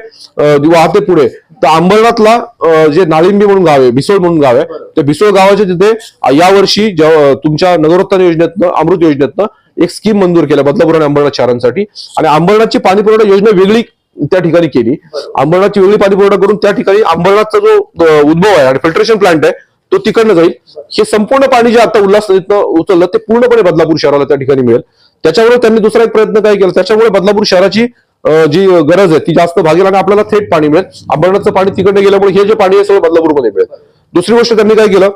Speaker 1: वाहते पुढे, तर अंबरनाथला जे नाळिंबी म्हणून गाव आहे, भिसोळ म्हणून गाव आहे, त्या भिसोळ गावाच्या तिथे यावर्षी तुमच्या नगरोत्थान योजनेतनं, अमृत योजनेतनं एक स्कीम मंजूर केल्या बदलापूर आणि अंबरनाथ शहरांसाठी. आणि अंबरनाथची पाणी पुरवठा योजना वेगळी त्या ठिकाणी केली. अंबरनाथची वेगळी पाणी पुरवठा करून त्या ठिकाणी अंबरनाथचा जो उद्भव आहे आणि फिल्ट्रेशन प्लांट आहे तो तिकडनं जाईल. हे संपूर्ण पाणी जे आता उल्हास नदीतनं उचललं ते पूर्णपणे बदलापूर शहराला त्या ठिकाणी मिळेल. त्याच्यामुळे त्यांनी दुसरा एक प्रयत्न काय केला, त्याच्यामुळे बदलापूर शहराची जी गरज आहे ती जास्त भागेल आणि आपल्याला थेट पाणी मिळेल. अंबरनाथचं पाणी तिकडे गेल्यामुळे हे जे पाणी आहे सगळं बदलापूरमध्ये मिळेल. दुसरी गोष्ट त्यांनी काय केलं,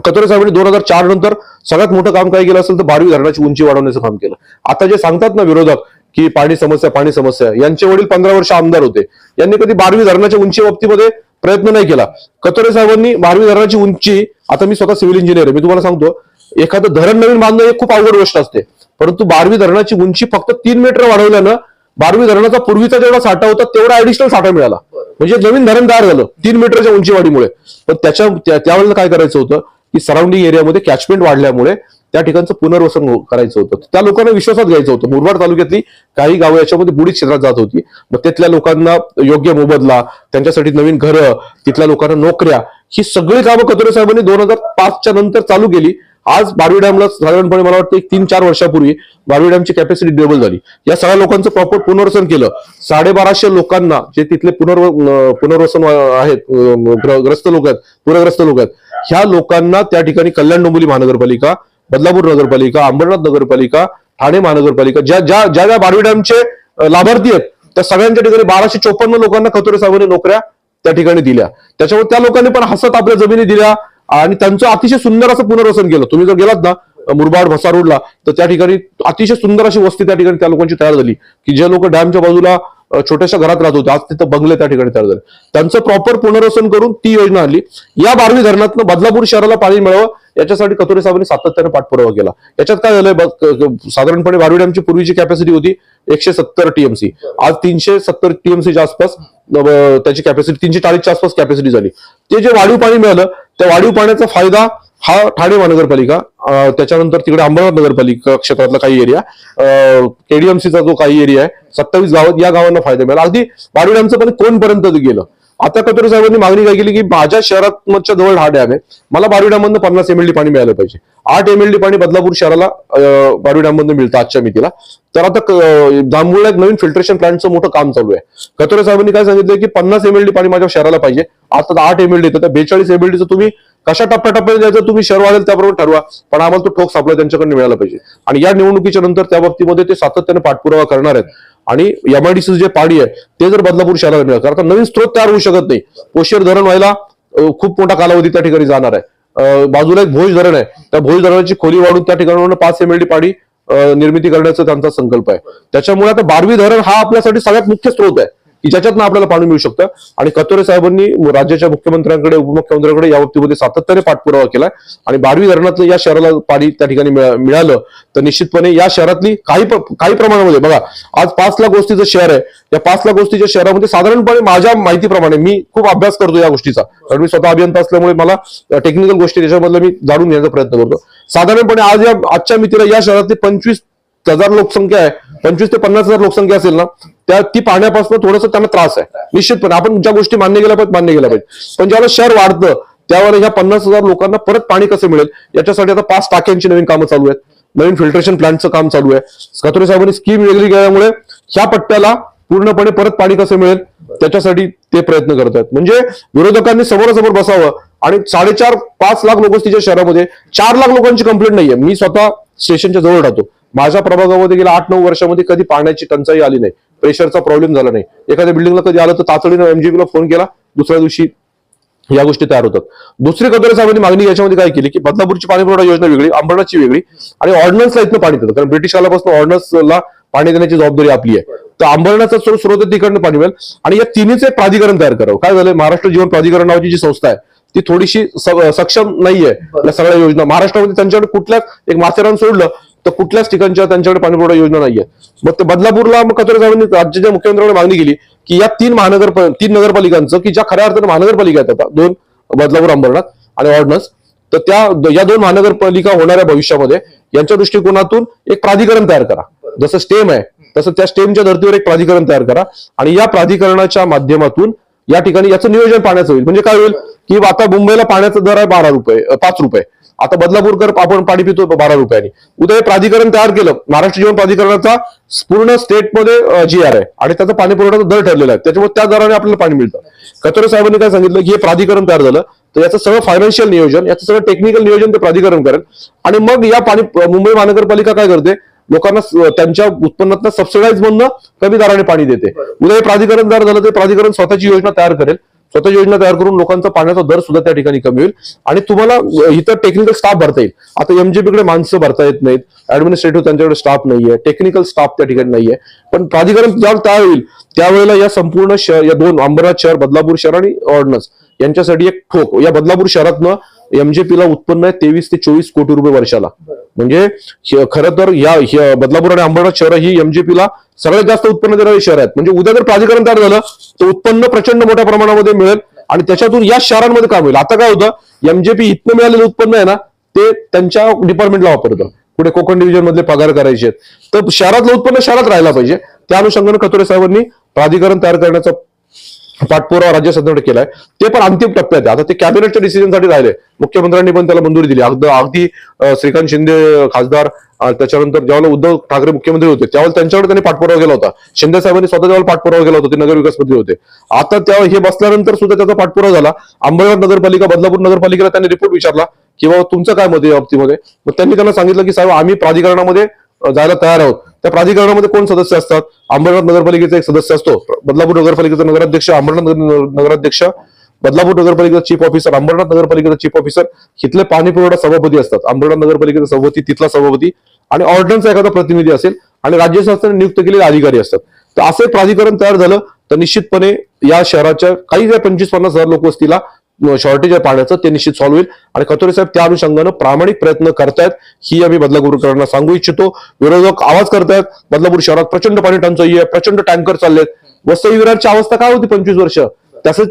Speaker 1: कतोरे साहेबांनी 2004 नंतर सगळ्यात मोठं काम काय केलं असेल तर बारवी धरणाची उंची वाढवण्याचं काम केलं. आता जे सांगतात ना विरोधक की पाणी समस्या, यांचे वडील 15 वर्ष आमदार होते, यांनी कधी बारवी धरणाच्या उंची बाबतीमध्ये प्रयत्न नाही केला. कतोरे साहेबांनी बारवी धरणाची उंची, आता मी स्वतः सिव्हिल इंजिनियर आहे, मी तुम्हाला सांगतो एखादं धरण नवीन बांधणं ही खूप अवघड गोष्ट असते, परंतु बारवी धरणाची उंची फक्त 3 मीटर वाढवल्यानं बारवी धरणाचा पूर्वीचा जेवढा साठा होता तेवढा ऍडिशनल साठा मिळाला. म्हणजे नवीन धरण तयार झालं 3 मीटरच्या उंची वाढीमुळे. पण त्यावेळेला काय करायचं होतं की सराउंडिंग एरियामध्ये कॅचमेंट वाढल्यामुळे त्या ठिकाणचं पुनर्वसन करायचं होतं. त्या लोकांना विश्वासात घ्यायचं होतं. मुरबाड तालुक्यातली काही गावं याच्यामध्ये बुडीत क्षेत्रात जात होती. मग तिथल्या लोकांना योग्य मोबदला, त्यांच्यासाठी नवीन घरं, तिथल्या लोकांना नोकऱ्या, ही सगळी कामं कतोरे साहेबांनी 2005च्या नंतर चालू केली. आज बारवी डॅमला साधारणपणे मला वाटतं 3-4 वर्षापूर्वी बारवी डॅमची कॅपॅसिटी डबल झाली. या सगळ्या लोकांचं प्रॉपर पुनर्वसन केलं. 1250 लोकांना जे तिथले पुनर्वसन आहेत, ग्रस्त लोक आहेत, पूरग्रस्त लोक आहेत, ह्या लोकांना त्या ठिकाणी कल्याण डोंबिवली महानगरपालिका, बदलापूर नगरपालिका, अंबरनाथ नगरपालिका, ठाणे महानगरपालिका, ज्या बारवी डॅमचे लाभार्थी आहेत त्या सगळ्यांच्या ठिकाणी 1254 लोकांना कतोरे साहेबांनी नोकऱ्या त्या ठिकाणी दिल्या. त्याच्यामुळे त्या लोकांनी पण हसत आपल्या जमिनी दिल्या आणि त्यांचं अतिशय सुंदर असं पुनर्वसन केलं. तुम्ही जर गेलात ना मुरबाड भसा रोडला तर त्या ठिकाणी अतिशय सुंदर अशी वस्ती त्या ठिकाणी त्या लोकांची तयार झाली की जे लोक डॅमच्या बाजूला छोट्याशा घरात राहत होते, आज तिथं बंगले त्या ठिकाणी तयार झाले. त्यांचं प्रॉपर पुनर्वसन करून ती योजना आणली. या बारवी धरणातनं बदलापूर शहराला पाणी मिळावं याच्यासाठी कतोरे साहेबांनी सातत्याने पाठपुरावा केला. याच्यात काय झालंय, साधारणपणे बारवी डॅमची पूर्वीची कॅपॅसिटी होती 170 TMC, आज 370 TMCच्या आसपास त्याची कॅपॅसिटी, 340च्या आसपास कॅपॅसिटी झाली. ते जे वाढीव पाणी मिळालं त्या वाढीव पाण्याचा फायदा हा ठाणे महानगरपालिका, त्याच्यानंतर तिकडे अंबरनाथ नगरपालिका क्षेत्रातला काही एरिया, KDMCचा जो काही एरिया आहे 27 गावात, या गावांना फायदा मिळाला. अगदी बारवी डॅमचं पण कोणपर्यंत गेलं. आता कतोरे साहेबांनी मागणी काय केली की माझ्या शहराच्या जवळ हा डॅम आहे, मला बारवी डॅम मधून 50 MLD पाणी मिळालं पाहिजे. 8 MLD पाणी बदलापूर शहराला बारवी डॅम मधून मिळतं आजच्या मितीला. तर आता जांभूळला एक नवीन फिल्ट्रेशन प्लांटचं मोठं काम चालू आहे. कतोरे साहेबांनी काय सांगितलं की 50 MLD पाणी माझ्या शहराला पाहिजे. आता 8 MLD येतं, तर 42 MLDचं तुम्ही कशा टप्प्याटप्प्याने द्यायचं तुम्ही शहर वाढेल त्याबरोबर ठरवा, पण आम्हाला तो ठोक सापला त्यांच्याकडे मिळाला पाहिजे. आणि या निवडणुकीच्या नंतर त्या बाबतीमध्ये ते सातत्याने पाठपुरावा करणार आहेत. आणि MIDC जे पाणी आहे ते जर बदलापूर शहराला मिळालं, कारण नवीन स्रोत तयार होऊ शकत नाही. पोशेर धरण व्हायला खूप मोठा कालावधी त्या ठिकाणी जाणार आहे. बाजूला एक भोज धरण आहे, त्या भोज धरणाची खोली वाढून त्या ठिकाणी 5 MLD पाणी निर्मिती करण्याचा त्यांचा संकल्प आहे. त्याच्यामुळे आता बारवी धरण हा आपल्यासाठी सगळ्यात मुख्य स्रोत आहे. की ज्याच्यातनं आपल्याला पाणी मिळू शकतं. आणि कतोरे साहेबांनी राज्याच्या मुख्यमंत्र्यांकडे उपमुख्यमंत्र्यांकडे या बाबतीमध्ये सातत्याने पाठपुरावा केलाय आणि बारवी धरणातलं या शहराला पाणी त्या ठिकाणी मिळालं तर निश्चितपणे या शहरातली काही प्रमाणामध्ये बघा, आज 5 लाख वस्तीचं शहर आहे. या 5 लाख वस्तीच्या शहरामध्ये साधारणपणे माझ्या माहितीप्रमाणे, मी खूप अभ्यास करतो या गोष्टीचा, कारण मी स्वतः अभियंता असल्यामुळे मला टेक्निकल गोष्टी त्याच्यामधलं मी जाणून घेण्याचा प्रयत्न करतो. साधारणपणे आजच्या मितीला या शहरातली 25,000 लोकसंख्या आहे, 25 ते 50,000 लोकसंख्या असेल ना, ती पाण्यापासून थोडंसं त्यांना त्रास आहे. निश्चितपणे आपण ज्या गोष्टी मान्य केल्या पाहिजे, पण ज्यावेळेला शहर वाढतं त्यावेळेला ह्या 50,000 लोकांना परत पाणी कसं मिळेल याच्यासाठी आता 5 टाक्यांची नवीन कामं चालू आहेत, नवीन फिल्ट्रेशन प्लांटचं काम चालू आहे. कतोरे साहेबांनी स्कीम वेगळी केल्यामुळे ह्या पट्ट्याला पूर्णपणे परत पाणी कसं मिळेल त्याच्यासाठी ते प्रयत्न करत आहेत. म्हणजे विरोधकांनी समोरासमोर बसावं. आणि 4.5 लाख लोकवस्तीच्या शहरामध्ये 4 लाख लोकांची कंप्लेंट नाहीये. मी स्वतः स्टेशनच्या जवळ राहतो. माझ्या प्रभागामध्ये गेल्या 8-9 वर्षामध्ये कधी पाण्याची टंचाई आली नाही, प्रेशरचा प्रॉब्लेम झाला नाही. एखाद्या बिल्डिंगला कधी आलं तर तातडीनं एमजीपीला फोन केला, दुसऱ्या दिवशी या गोष्टी तयार होतात. दुसरी कतोरे साहेबांनी मागणी याच्यामध्ये काय केली की बदलापूरची पाणीपुरवठा योजना वेगळी, अंबरनाथची वेगळी आणि ऑर्डिनन्सला इथनं पाणी देतं, कारण ब्रिटिश कालापासून ऑर्डिनन्सला पाणी देण्याची जबाबदारी आपली आहे. तर अंबरनाथचा स्रोत तिकडनं पाणी मिळेल आणि या तिन्हीचे एक प्राधिकरण तयार करावं. काय झालंय, महाराष्ट्र जीवन प्राधिकरण नावाची जी संस्था आहे ती थोडीशी सक्षम नाहीये या सगळ्या योजना. महाराष्ट्रामध्ये त्यांच्याकडे कुठल्याच, एक माथेरान सोडलं तर कुठल्याच ठिकाणच्या त्यांच्याकडे पाणीपुरवठा योजना नाहीये. मग ते बदलापूरला मग कतोरे साहेबांनी राज्याच्या मुख्यमंत्र्यांकडे मागणी केली की या 3 नगरपालिकांचं, की ज्या खऱ्या अर्थानं महानगरपालिका आहेत आता 2, बदलापूर, अंबरनाथ आणि ऑर्डिनन्स, तर या 2 महानगरपालिका होणाऱ्या भविष्यामध्ये यांच्या दृष्टिकोनातून एक प्राधिकरण तयार करा. जसं स्टेम आहे तसं त्या स्टेमच्या धर्तीवर एक प्राधिकरण तयार करा आणि या प्राधिकरणाच्या माध्यमातून या ठिकाणी याचं नियोजन पाण्याचं होईल. म्हणजे काय होईल की आता मुंबईला पाण्याचा दर आहे 5 रुपये, आता बदलापूरकर आपण पाणी पितो 12 रुपयांनी. उद्या हे प्राधिकरण तयार केलं, महाराष्ट्र जीवन प्राधिकरणाचा पूर्ण स्टेटमध्ये GR आहे आणि त्याचा पाणी पुरवठ्याचा दर ठरलेला आहे, त्याच्यामुळे त्या दराने आपल्याला पाणी मिळतं. कतोरे साहेबांनी काय सांगितलं की हे प्राधिकरण तयार झालं तर याचं सगळं फायनान्शियल नियोजन, याचं सगळं टेक्निकल नियोजन ते प्राधिकरण करेल आणि मग या मुंबई महानगरपालिका काय करते, लोकांना त्यांच्या उत्पन्नात सबसिडाईज मधनं कमी दराने पाणी देते. उद्या हे प्राधिकरण तयार झालं ते प्राधिकरण स्वतःची योजना तयार करेल, स्वतःची योजना तयार करून लोकांचा पाण्याचा दर सुद्धा त्या ठिकाणी कमी होईल आणि तुम्हाला इथं टेक्निकल स्टाफ भरता येईल. आता एमजीपीकडे माणसं भरता येत नाहीत, ऍडमिनिस्ट्रेटिव्ह त्यांच्याकडे स्टाफ नाहीये, टेक्निकल स्टाफ त्या ठिकाणी नाहीये, पण प्राधिकरण ज्यावेळेला तयार होईल त्यावेळेला या संपूर्ण शहर, या 2 अंबरनाथ शहर, बदलापूर शहर आणि ऑर्डिनन्स यांच्यासाठी एक ठोक. या बदलापूर शहरातनं एमजीपीला उत्पन्न आहे 23 ते 24 कोटी रुपये वर्षाला. म्हणजे खरं तर या बदलापूर आणि अंबरनाथ शहर ही एमजीपीला सगळ्यात जास्त उत्पन्न देणारी शहर आहेत. म्हणजे उद्या जर प्राधिकरण तयार झालं तर उत्पन्न प्रचंड मोठ्या प्रमाणामध्ये मिळेल आणि त्याच्यातून या शहरांमध्ये काम होईल. आता काय होतं, एमजीपी इथनं मिळालेलं उत्पन्न आहे ना ते त्यांच्या डिपार्टमेंटला वापरतं, पुढे कोकण डिव्हिजन मधले पगार करायचे आहेत, तर शहरातलं उत्पन्न शहरात राहायला पाहिजे. त्या अनुषंगाने कतोरे साहेबांनी प्राधिकरण तयार करण्याचा पाठपुरावा राज्य सरकारने केलाय. ते पण अंतिम टप्प्यात आहे. आता ते कॅबिनेटच्या डिसिजनसाठी राहिले, मुख्यमंत्र्यांनी पण त्याला मंजुरी दिली. अगदी श्रीकांत शिंदे खासदार, त्याच्यानंतर ज्यावेळेला उद्धव ठाकरे मुख्यमंत्री होते त्यावेळेला त्यांच्याकडे त्यांनी पाठपुरावा केला होता. शिंदे साहेबांनी स्वतः ज्यावेळेला पाठपुरावा केला होता, ते नगरविकास मंत्री होते. आता त्या हे बसल्यानंतर सुद्धा त्याचा पाठपुरावा झाला. अंबरनाथ नगरपालिका, बदलापूर नगरपालिकेला त्यांनी रिपोर्ट विचारला की बाबा तुमचं काय मत आहे या बाबतीमध्ये. मग त्यांनी त्यांना सांगितलं की साहेब आम्ही प्राधिकरणामध्ये जायला तयार आहोत. त्या प्राधिकरणामध्ये कोण सदस्य असतात, अंबरनाथ नगरपालिकेचा एक सदस्य असतो, बदलापूर नगरपालिकेचा नगराध्यक्ष, अंबरनाथ नगराध्यक्ष, बदलापूर नगरपालिकेचा चीफ ऑफिसर, अंबरनाथ नगरपालिकेचा चीफ ऑफिसर, इथले पाणी पुरवठा सभापती असतात, अंबरनाथ नगरपालिकेचा सभापती, तिथला सभापती आणि ऑर्डिनन्सचा एखादा प्रतिनिधी असेल आणि राज्य शासनाने नियुक्त केलेले अधिकारी असतात. तर असं एक प्राधिकरण तयार झालं तर निश्चितपणे या शहराच्या काही 25-50 हजार लोकवस्तीला शॉर्टेज आहे पाण्याचं, ते निश्चित सॉल्व्ह होईल. आणि कतोरे साहेब त्या अनुषंगानं प्रामाणिक प्रयत्न करतायत ही आम्ही बदलापूरकरांना सांगू इच्छितो. विरोधक आवाज करतायत बदलापूर शहरात प्रचंड पाणी टंचाई आहे, प्रचंड टँकर चाललेत. वसई विरारची अवस्था काय होती 25 वर्ष,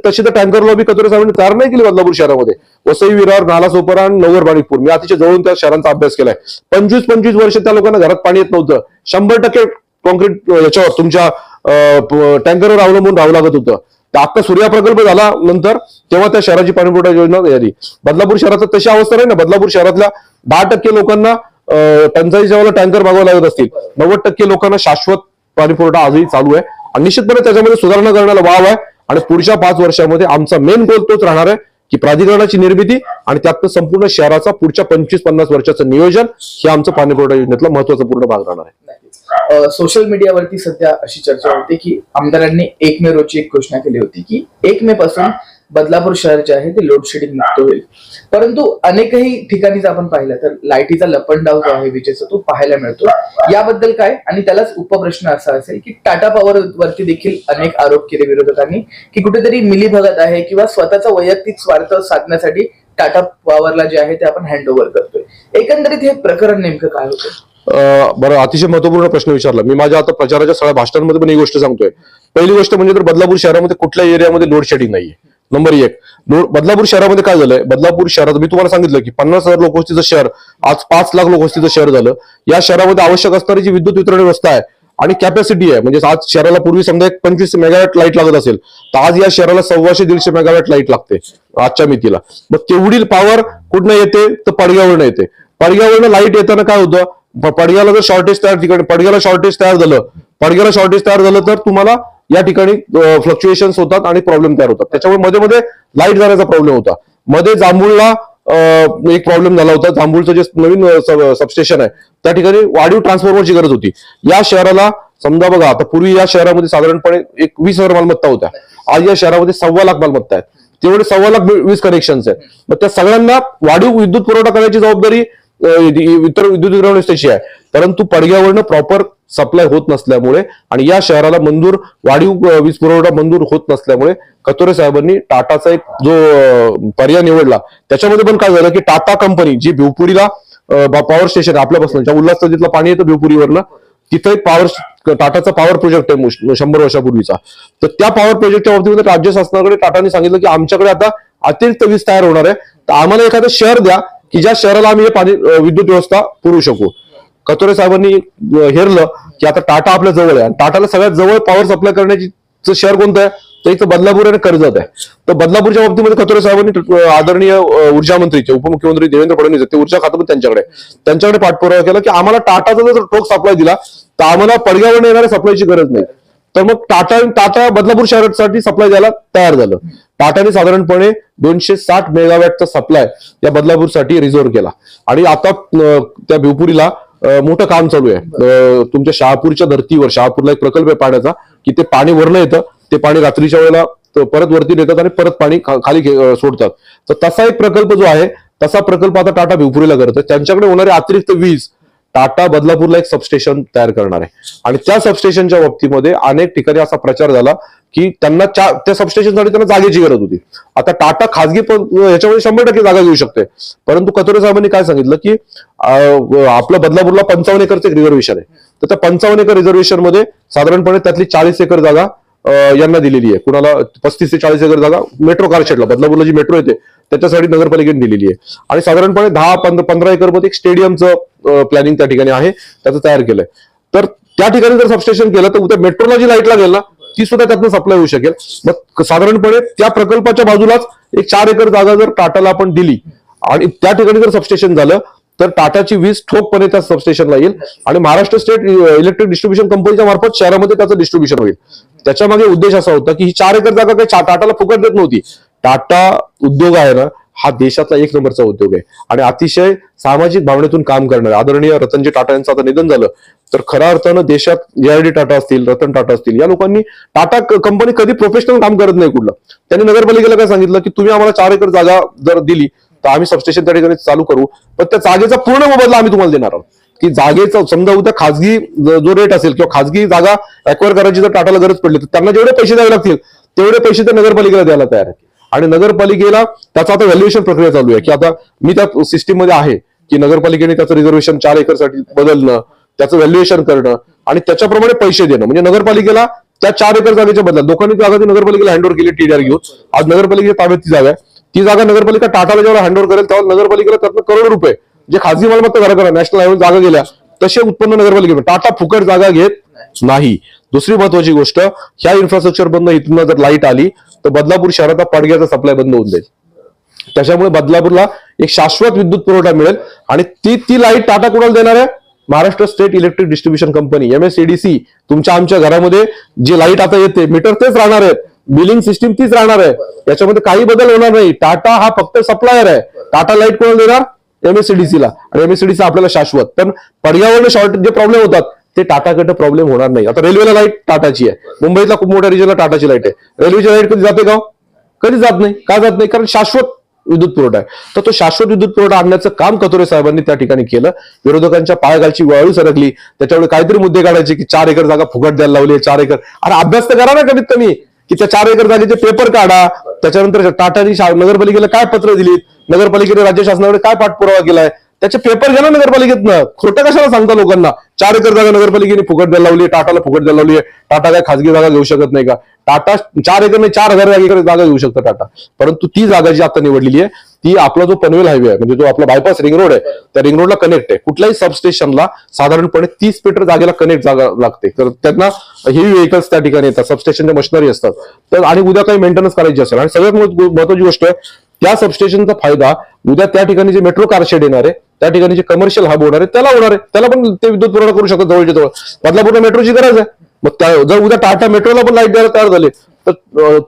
Speaker 1: तशी तर टँकर लॉबी कतोरे साहेबांनी तयार नाही केली बदलापूर शहरामध्ये. वसई विरार, नालासोपारा आणि नगर बाणिकपूर, मी अतिशय जवळून त्या शहरांचा अभ्यास केलाय. 25 वर्ष त्या लोकांना घरात पाणी येत नव्हतं. 100% कॉन्क्रीट याच्यावर तुमच्या टँकरवर अवलंबून राहावं लागत होतं. आता सूर्या प्रकल्प झाला नंतर तेव्हा त्या शहराची पाणीपुरवठा योजना झाली. बदलापूर शहरात तशी अवस्था नाही ना. बदलापूर शहरातल्या 10% लोकांना टंचाईच्या वेळेला टँकर मागवावं लागत असतील, 90% लोकांना शाश्वत पाणीपुरवठा आजही चालू आहे आणि निश्चितपणे त्याच्यामध्ये सुधारणा करण्याला वाव आहे. आणि पुढच्या 5 वर्षामध्ये आमचा मेन गोल तोच राहणार आहे की प्राधिकरणाची निर्मिती आणि त्यातनं संपूर्ण शहराचा पुढच्या 25-50 वर्षाचं नियोजन हे आमचं पाणीपुरवठा योजनेतला महत्वाचा पूर्ण भाग राहणार आहे.
Speaker 2: सोशल मीडियावरती सध्या अशी चर्चा होते की आमदारांनी 1 मे रोजी एक घोषणा केली होती की 1 मे पासून बदलापूर शहर जे आहे ते लोड शेडिंग मुक्त होईल. परंतु अनेकही ठिकाणी जर आपण पाहिलं तर लाईटीचा लपंडाव जो आहे विजेचा तो पाहायला मिळतो. याबद्दल काय, आणि त्यालाच उपप्रश्न असा असेल की टाटा पॉवर वरती देखील अनेक आरोप केले विरोधकांनी की कुठेतरी मिलीभगत आहे किंवा स्वतःचा वैयक्तिक स्वार्थ साधण्यासाठी टाटा पॉवरला जे आहे ते आपण हँड ओव्हर करतोय. एकंदरीत हे प्रकरण नेमकं काय होतं?
Speaker 1: बरं, अतिशय महत्वपूर्ण प्रश्न विचारला. मी माझ्या आता प्रचाराच्या सगळ्या भाषणांमध्ये पण ही गोष्ट सांगतोय. पहिली गोष्ट म्हणजे तर बदलापूर शहरामध्ये कुठल्याही एरियामध्ये लोड शेडिंग नाहीये. नंबर एक, बदलापूर शहरामध्ये काय झालंय, बदलापूर शहरात मी तुम्हाला सांगितलं की 50,000 लोकवस्तीचं शहर आज 5 लाख लोकवस्तीचं शहर झालं. या शहरामध्ये आवश्यक असणारी जी विद्युत वितरण व्यवस्था आहे आणि कॅपॅसिटी आहे, म्हणजे आज शहराला पूर्वी समजा एक 25 मेगावॅट लाईट लागत असेल तर आज या शहराला 150-150 मेगावॅट लाईट लागते आजच्या मितीला. मग तेवढी पॉवर कुठनं येते तर पडग्यावरनं येते. पडग्यावरनं लाईट येताना काय होतं, पडग्याला जर शॉर्टेज तयार ठिकाणी पडग्याला शॉर्टेज तयार झालं तर तुम्हाला या ठिकाणी फ्लक्च्युएशन होतात आणि प्रॉब्लेम तयार होतात. त्याच्यामुळे मध्ये मध्ये लाईट जाण्याचा प्रॉब्लेम होता. मध्ये जांभूळला एक प्रॉब्लेम झाला होता. जांभूळचं जे नवीन सबस्टेशन आहे त्या ठिकाणी वाढीव ट्रान्सफॉर्मरची गरज होती. या शहराला समजा बघा, आता पूर्वी या शहरामध्ये साधारणपणे एक 20,000 मालमत्ता होत्या. आज या शहरामध्ये 1.25 लाख मालमत्ता आहेत. तेवढे 1.25 लाख वीज कनेक्शन्स आहेत. मग त्या सगळ्यांना वाढीव विद्युत पुरवठा करण्याची जबाबदारी इतर विद्युत वितरण व्यवस्थेची आहे. परंतु पडग्यावरनं प्रॉपर सप्लाय होत नसल्यामुळे आणि या शहराला मंजूर वाढीव वीज पुरवठा मंजूर होत नसल्यामुळे कतोरे साहेबांनी टाटाचा एक जो पर्याय निवडला. त्याच्यामध्ये पण काय झालं की टाटा कंपनी जी भिवपुरीला पॉवर स्टेशन आहे आपल्यापासून, ज्या उल्हास नदीतलं पाणी येतं भिवपुरीवरनं, तिथं एक टाटाचा पॉवर प्रोजेक्ट आहे 100 वर्षापूर्वीचा. तर त्या पॉवर प्रोजेक्टच्या बाबतीमध्ये राज्य शासनाकडे टाटाने सांगितलं की आमच्याकडे आता अतिरिक्त वीज तयार होणार आहे, तर आम्हाला एखादं शहर द्या की ज्या शहराला आम्ही हे पाणी विद्युत व्यवस्था पुरवू शकू. कतोरे साहेबांनी हेरलं की आता टाटा आपल्या जवळ आहे आणि टाटाला सगळ्यात जवळ पॉवर सप्लाय करण्याची शहर कोणतं आहे तर इथं बदलापूर आणि कर्जत आहे. तर बदलापूरच्या बाबतीमध्ये कतोरे साहेबांनी आदरणीय ऊर्जा मंत्रीचे उपमुख्यमंत्री देवेंद्र फडणवीस ते ऊर्जा खातं पण त्यांच्याकडे पाठपुरावा केला की आम्हाला टाटाचा जर ठोक सप्लाय दिला तर आम्हाला पडग्यावर येणाऱ्या सप्लायची गरज नाही. तर मग टाटा बदलापूर शहरासाठी सप्लाय द्यायला तयार झालं. टाटाने साधारणपणे 260 मेगावॅटचा सप्लाय या बदलापूरसाठी रिझर्व्ह केला आणि आता त्या भिवपुरीला मोठं काम चालू आहे. तुमच्या शहापूरच्या धर्तीवर, शहापूरला एक प्रकल्प आहे पाण्याचा, की ते पाणी वरनं येतं, ते पाणी रात्रीच्या वेळेला परत वरती नेतात आणि परत पाणी खाली सोडतात. तर तसा एक प्रकल्प जो आहे तसा प्रकल्प आता टाटा भिवपुरीला करतं. त्यांच्याकडे होणारी अतिरिक्त वीज टाटा बदलापूरला एक सबस्टेशन तयार करणार आहे आणि त्या सबस्टेशनच्या बाबतीमध्ये अनेक ठिकाणी असा प्रचार झाला की त्यांना त्या सबस्टेशनसाठी त्यांना जागेची गरज होती. आता टाटा खासगी याच्यामध्ये 100% जागा घेऊ शकते. परंतु कतोरे साहेबांनी काय सांगितलं की आपल्या बदलापूरला 55 एकरचं एक रिझर्वेशन आहे. तर त्या 55 एकर रिझर्वेशन मध्ये साधारणपणे त्यातली 40 एकर जागा यांना दिलेली आहे. कुणाला 35 ते 40 एकर जागा मेट्रो कारशेडला, बदलापूरला जी मेट्रो येते त्याच्यासाठी नगरपालिकेने दिलेली आहे. आणि साधारणपणे 10-15 एकर मध्ये एक स्टेडियमचं प्लॅनिंग त्या ठिकाणी आहे, त्याचं तयार केलंय. तर त्या ठिकाणी जर सबस्टेशन केलं तर उद्या मेट्रोला जी लाईट लागेल ना ती सुद्धा त्यातनं सप्लाय होऊ शकेल. मग साधारणपणे त्या प्रकल्पाच्या बाजूलाच एक 4 एकर जागा जर टाटाला आपण दिली आणि त्या ठिकाणी जर सबस्टेशन झालं तर टाटाची वीज ठोकपणे त्या सबस्टेशनला येईल आणि महाराष्ट्र स्टेट इलेक्ट्रिक डिस्ट्रीब्युशन कंपनीच्या मार्फत शहरामध्ये त्याचं डिस्ट्रीब्युशन होईल. त्याच्या मागे उद्देश असा होता की ही 4 एकर जागा काही टाटाला फुकट देत नव्हती. टाटा उद्योग आहे ना हा देशातला 1 नंबरचा उद्योग आहे आणि अतिशय सामाजिक भावनेतून काम करणार. आदरणीय रतनजी टाटा यांचं आता निधन झालं तर खऱ्या अर्थानं देशात JRD टाटा असतील, रतन टाटा असतील, या लोकांनी टाटा कंपनी कधी प्रोफेशनल काम करत नाही कुठलं. त्यांनी नगरपालिकेला काय सांगितलं की तुम्ही आम्हाला 4 एकर जागा जर दिली तर आम्ही सबस्टेशन त्या ठिकाणी चालू करू, पण त्या जागेचा पूर्ण मोबदला आम्ही तुम्हाला देणार आहोत. की जागेचा समजा उद्या खासगी जो रेट असेल किंवा खासगी जागा अक्वायर करायची जर टाटाला गरज पडली तर त्यांना जेवढे पैसे द्यावे लागतील तेवढे पैसे तर नगरपालिकेला द्यायला तयार आहे. आणि नगरपालिकेला त्याचा आता व्हॅल्युएशन प्रक्रिया चालू आहे की आता मी त्या सिस्टीम मध्ये आहे की नगरपालिकेने त्याचं रिझर्वेशन 4 एकरसाठी बदलणं, त्याचं व्हॅल्युएशन करणं आणि त्याच्याप्रमाणे पैसे देणं. म्हणजे नगरपालिकेला त्या 4 एकर जागेच्या बदल्यात लोकांनी ती जागा ती नगरपालिकेला हँडओव्हर केली TDR घेऊन. आज नगरपालिकेच्या ताब्यात ती जागा आहे. ती जागा नगरपालिका टाटाला जेव्हा हँडओव्हर करेल तेव्हा नगरपालिकेला त्यातनं करोड रुपये जे खासगी मालमत्ता घराकडे नॅशनल हायवे जागा गेल्या तसे उत्पन्न नगरपालिकेत. टाटा फुकट जागा घेत नाही. दुसरी महत्वाची गोष्ट, ह्या इन्फ्रास्ट्रक्चर बंद इथून जर लाईट आली तर बदलापूर शहरात पडग्याचा सप्लाय बंद होऊन जाईल. त्याच्यामुळे बदलापूरला एक शाश्वत विद्युत पुरवठा मिळेल आणि ती लाईट टाटा कोणाला देणार आहे? Maharashtra state electric distribution company MSEDC. तुमच्या आमच्या घरामध्ये जी लाईट आता येते मीटर तेच राहणार आहेत, बिलिंग सिस्टीम तीच राहणार आहे, याच्यामध्ये काही बदल होणार नाही. टाटा हा फक्त सप्लायर आहे. टाटा लाईट कोणाला देणार? MSEDC ला. आणि MSEDC आपल्याला शाश्वत. पण पर्यावरण शॉर्टेज जे प्रॉब्लेम होतात ते टाटाकडे प्रॉब्लेम होणार नाही. आता रेल्वेला लाईट टाटाची आहे, मुंबईतला खूप मोठ्या रिजनला टाटाची लाईट आहे. रेल्वेची लाईट कधी जाते का? कधी जात नाही. का जात नाही? कारण शाश्वत विद्युत पुरवठा आहे. तर तो शाश्वत विद्युत पुरवठा आणण्याचं काम कथोरे साहेबांनी त्या ठिकाणी केलं. विरोधकांच्या पायाखालची वाळू सरकली, त्याच्यामुळे काहीतरी मुद्दे काढायचे की 4 एकर जागा फुकट द्यायला लावली, 4 एकर. अरे अभ्यास तर करा ना कमीत कमी, की त्या 4 एकर जागेचे पेपर काढा. त्याच्यानंतर टाटानी नगरपालिकेला काय पत्र दिलीत, नगरपालिकेने राज्य शासनाकडे काय पाठपुरावा केलाय, त्याचे पेपर घ्या ना नगरपालिकेतनं. खोटं कशाला सांगता लोकांना? 4 एकर जागा नगरपालिकेने फुकट द्यायला लावली, टाटाला फुकट द्यायला लावली. टाटा काय खासगी जागा घेऊ शकत नाही का? टाटा 4 एकर नाही 4,000 एकर जागा घेऊ शकतं टाटा. परंतु ती जागा जी आता निवडलेली आहे ती आपला जो पनवेल हायवे आहे, म्हणजे जो आपला बायपास रिंग रोड आहे, त्या रिंग रोडला कनेक्ट आहे. कुठल्याही सबस्टेशनला साधारणपणे 30 मीटर जागेला कनेक्ट जागा लागते. तर त्यांना हेवी व्हेकल्स त्या ठिकाणी येतात, सबस्टेशनच्या मशिनरी असतात. तर आणि उद्या काही मेंटेनन्स करायची असेल, आणि सगळ्यात महत्वाची गोष्ट आहे, त्या सबस्टेशनचा फायदा उद्या त्या ठिकाणी जे मेट्रो कारशेड येणार आहे, त्या ठिकाणी जे कमर्शियल हब होणार आहे त्याला होणार आहे. त्याला पण ते विद्युत पुरवठा करू शकतात जवळच्या जवळ. बदलापूरला मेट्रोची गरज आहे. मग जर उद्या टाटा मेट्रोला पण लाईट द्यायला तयार झाले तर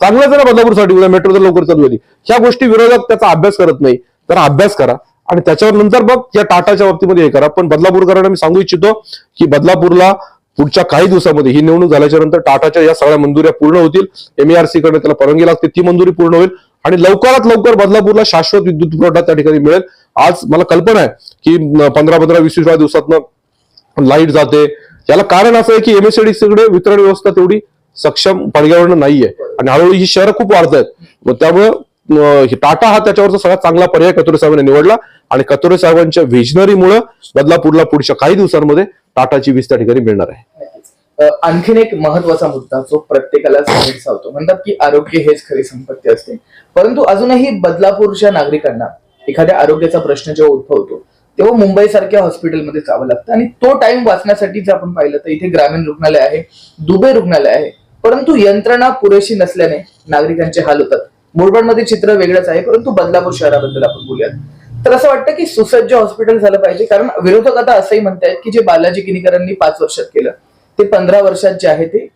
Speaker 1: चांगलंच आहे ना बदलापूरसाठी. उद्या मेट्रो जर लवकर चालू झाली. ह्या गोष्टी विरोधात त्याचा अभ्यास करत नाही. तर अभ्यास करा आणि त्याच्यावर नंतर बघ या टाटाच्या बाबतीमध्ये हे करा. पण बदलापूरकरांना मी सांगू इच्छितो की बदलापूरला पुढच्या काही दिवसामध्ये ही निवडणूक झाल्याच्या नंतर टाटाच्या या सगळ्या मंजुऱ्या पूर्ण होतील. MERC कडे त्याला परवानगी लागते, ती मंजुरी पूर्ण होईल आणि लवकरात लवकर बदलापूरला शाश्वत विद्युत पुरवठा त्या ठिकाणी मिळेल. आज मला कल्पना आहे की 15-15, 20-20 दिवसातनं लाईट जाते. याला कारण असं आहे की MSEDC कडे वितरण व्यवस्था तेवढी सक्षम पडद्यावरनं नाहीये आणि हळूहळू ही शहरं खूप वाढत आहेत. मग त्यामुळे टाटा हा त्याच्यावरचा सगळ्यात चांगला पर्याय कथोरे साहेबांनी निवडला आणि कथोरे साहेबांच्या व्हिजनरीमुळे बदलापूरला पुढच्या काही दिवसांमध्ये टाटाची वीज त्या ठिकाणी मिळणार आहे.
Speaker 2: आणखीन एक महत्वाचा मुद्दा जो प्रत्येकाला भेडसावतो, म्हणतात की आरोग्य हेच खरी संपत्ती असते. परंतु अजूनही बदलापूरच्या नागरिकांना एखाद्या आरोग्याचा प्रश्न जेव्हा उद्भवतो तेव्हा मुंबई सारख्या हॉस्पिटलमध्ये जावं लागतं आणि तो टाइम वाचण्यासाठी जर आपण पाहिलं तर इथे ग्रामीण रुग्णालय आहे, दुबे रुग्णालय आहे, परंतु यंत्रणा पुरेशी नसल्याने नागरिकांचे हाल होतात. मुरबाडमध्ये चित्र वेगळंच आहे, परंतु बदलापूर शहराबद्दल आपण बोलूयात. तर असं वाटतं की सुसज्ज हॉस्पिटल झालं पाहिजे, कारण विरोधक आता असंही म्हणतायत की जे बालाजी किनीकरांनी 5 वर्षात केलं ते 15 वर्षात जे आहे ते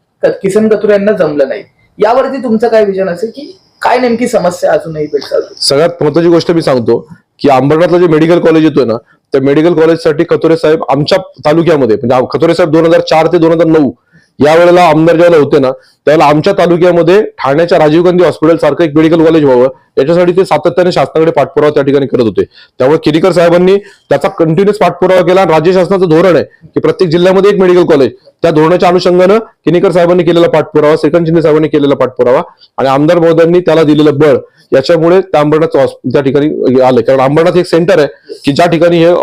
Speaker 2: किसन कथोरे यांना जमलं नाही. यावरती तुमचं काय विजन असेल की काय नेमकी समस्या अजूनही भेडसावते?
Speaker 1: सगळ्यात महत्वाची गोष्ट मी सांगतो की अंबरनाथला जे मेडिकल कॉलेज येतोय ना, त्या मेडिकल कॉलेजसाठी कथोरे साहेब आमच्या तालुक्यामध्ये, म्हणजे कथोरे साहेब 2004 ते 2009 या वेळेला आमदार ज्यावेळेला होते ना, त्यावेळेला आमच्या तालुक्यामध्ये ठाण्याच्या राजीव गांधी हॉस्पिटल सारखं एक मेडिकल कॉलेज व्हावं याच्यासाठी ते सातत्याने शासनाकडे पाठपुरावा त्या ठिकाणी करत होते. त्यामुळे किनीकर साहेबांनी त्याचा कंटिन्युअस पाठपुरावा केला. राज्य शासनाचं धोरण आहे की प्रत्येक जिल्ह्यामध्ये एक मेडिकल कॉलेज. त्या धोरणाच्या अनुषंगानं किनीकर साहेबांनी केलेला पाठपुरावा, श्रीकांत शिंदे साहेबांनी केलेला पाठपुरावा आणि आमदार महोदयांनी त्याला दिलेलं बळ, याच्यामुळे त्या अंबरनाथ त्या ठिकाणी आले. कारण अंबरनाथ एक सेंटर आहे की ज्या ठिकाणी हे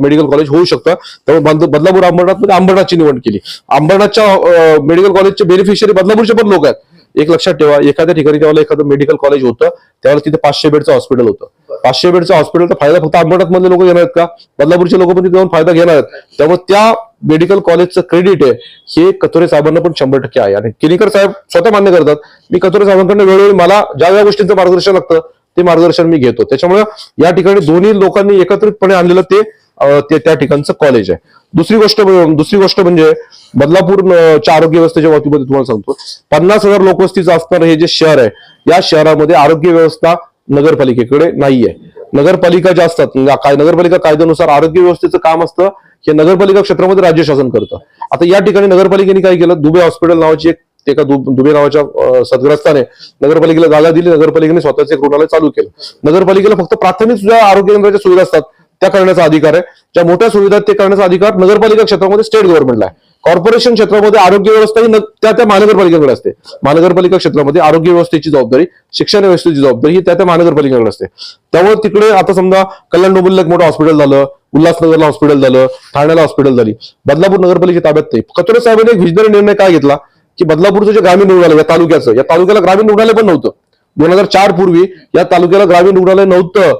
Speaker 1: मेडिकल कॉलेज होऊ शकतं. त्यामुळे बदलापूर अंबरनाथ मध्ये अंबरनाथची निवड केली. अंबरनाथच्या मेडिकल कॉलेजचे बेनिफिशियरी बदलापूरचे पण लोक आहेत. एक लक्षात ठेवा, एखाद्या ठिकाणी जेव्हा एखादं मेडिकल कॉलेज होतं त्यावेळेला तिथे 500 बेडचं हॉस्पिटल होतं. 500 बेडचं हॉस्पिटलचा फायदा फक्त अंबरनाथ मधले लोक घेणार आहेत का? बदलापूरचे लोक पण तिथे जाऊन फायदा घेणार आहेत. त्यामुळे त्या मेडिकल कॉलेजचं क्रेडिट आहे हे कथोरे साहेबांना पण 100% आहे. आणि किनीकर साहेब स्वतः मान्य करतात, मी कथोरे साहेबांकडून वेळोवेळी मला ज्या ज्या गोष्टींचं मार्गदर्शन लागतं ते मार्गदर्शन मी घेतो. त्याच्यामुळे या ठिकाणी दोन्ही लोकांनी एकत्रितपणे आणलेलं ते त्या ठिकाणचं कॉलेज आहे. दुसरी गोष्ट म्हणजे बदलापूरच्या आरोग्य व्यवस्थेच्या बाबतीमध्ये तुम्हाला सांगतो, 50,000 लोकवस्तीचं असणारं हे जे शहर आहे, या शहरामध्ये आरोग्य व्यवस्था नगरपालिकेकडे नाहीये. नगरपालिका ज्या असतात, नगरपालिका कायद्यानुसार आरोग्य व्यवस्थेचं काम असतं हे नगरपालिका क्षेत्रामध्ये राज्य शासन करतं. आता या ठिकाणी नगरपालिकेने काय केलं, दुबे हॉस्पिटल नावाची एका दुबे नावाच्या सदग्रस्ताने नगरपालिकेला जागा दिली. नगरपालिकेने स्वतःच एक रुग्णालय चालू केलं. नगरपालिकेला फक्त प्राथमिक ज्या आरोग्य केंद्राच्या सुविधा असतात त्या करण्याचा अधिकार आहे. ज्या मोठ्या सुविधा ते करण्याचा अधिकार नगरपालिका क्षेत्रामध्ये स्टेट गव्हर्नमेंटला आहे. कॉर्पोरेशन क्षेत्रामध्ये आरोग्य व्यवस्था ही त्या महानगरपालिकेकडे असते. महानगरपालिका क्षेत्रामध्ये आरोग्य व्यवस्थेची जबाबदारी, शिक्षण व्यवस्थेची जबाबदारी ही त्या महानगरपालिकेकडे असते. त्यामुळे तिकडे आता समजा कल्याण डोंबिवलीला एक मोठं हॉस्पिटल झालं, उल्हासनगरला हॉस्पिटल झालं, ठाण्याला हॉस्पिटल झाली, बदलापूर नगरपालिकेच्या ताब्यात नाही. कथोरे साहेबांनी एक व्हिजनरी निर्णय काय घेतला की बदलापूरचं जे ग्रामीण रुग्णालय या तालुक्याला ग्रामीण रुग्णालय पण नव्हतं. 2004 पूर्वी या तालुक्याला ग्रामीण रुग्णालय नव्हतं.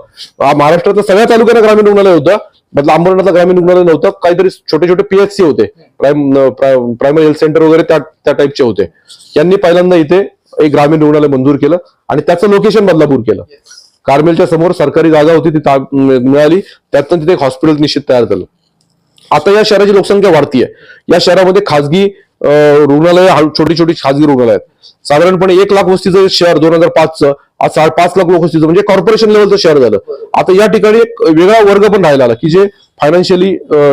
Speaker 1: महाराष्ट्रातल्या सगळ्या तालुक्यांना ग्रामीण रुग्णालय होतं, अंबरनाथला ग्रामीण रुग्णालय नव्हतं. काहीतरी छोटे छोटे PHC होते, प्रायमरी हेल्थ सेंटर वगैरे त्या टाईपचे होते. यांनी पहिल्यांदा इथे एक ग्रामीण रुग्णालय मंजूर केलं आणि त्याचं लोकेशन बदलापूर केलं. कार्मेलच्या समोर सरकारी जागा होती ती मिळाली, त्यातून तिथे एक हॉस्पिटल निश्चित तयार झालं. आता या शहराची लोकसंख्या वाढतीये. या शहरामध्ये खासगी रुग्णालय, छोटी छोटी खासगी रुग्णालय आहेत. साधारणपणे 1 लाख वस्तीचं शहर 2005चं आज 5 लाख लोकवस्तीचं म्हणजे कॉर्पोरेशन लेवलचं शहर झालं. आता या ठिकाणी एक वेगळा वर्ग पण राहिला की जे फायनान्शियली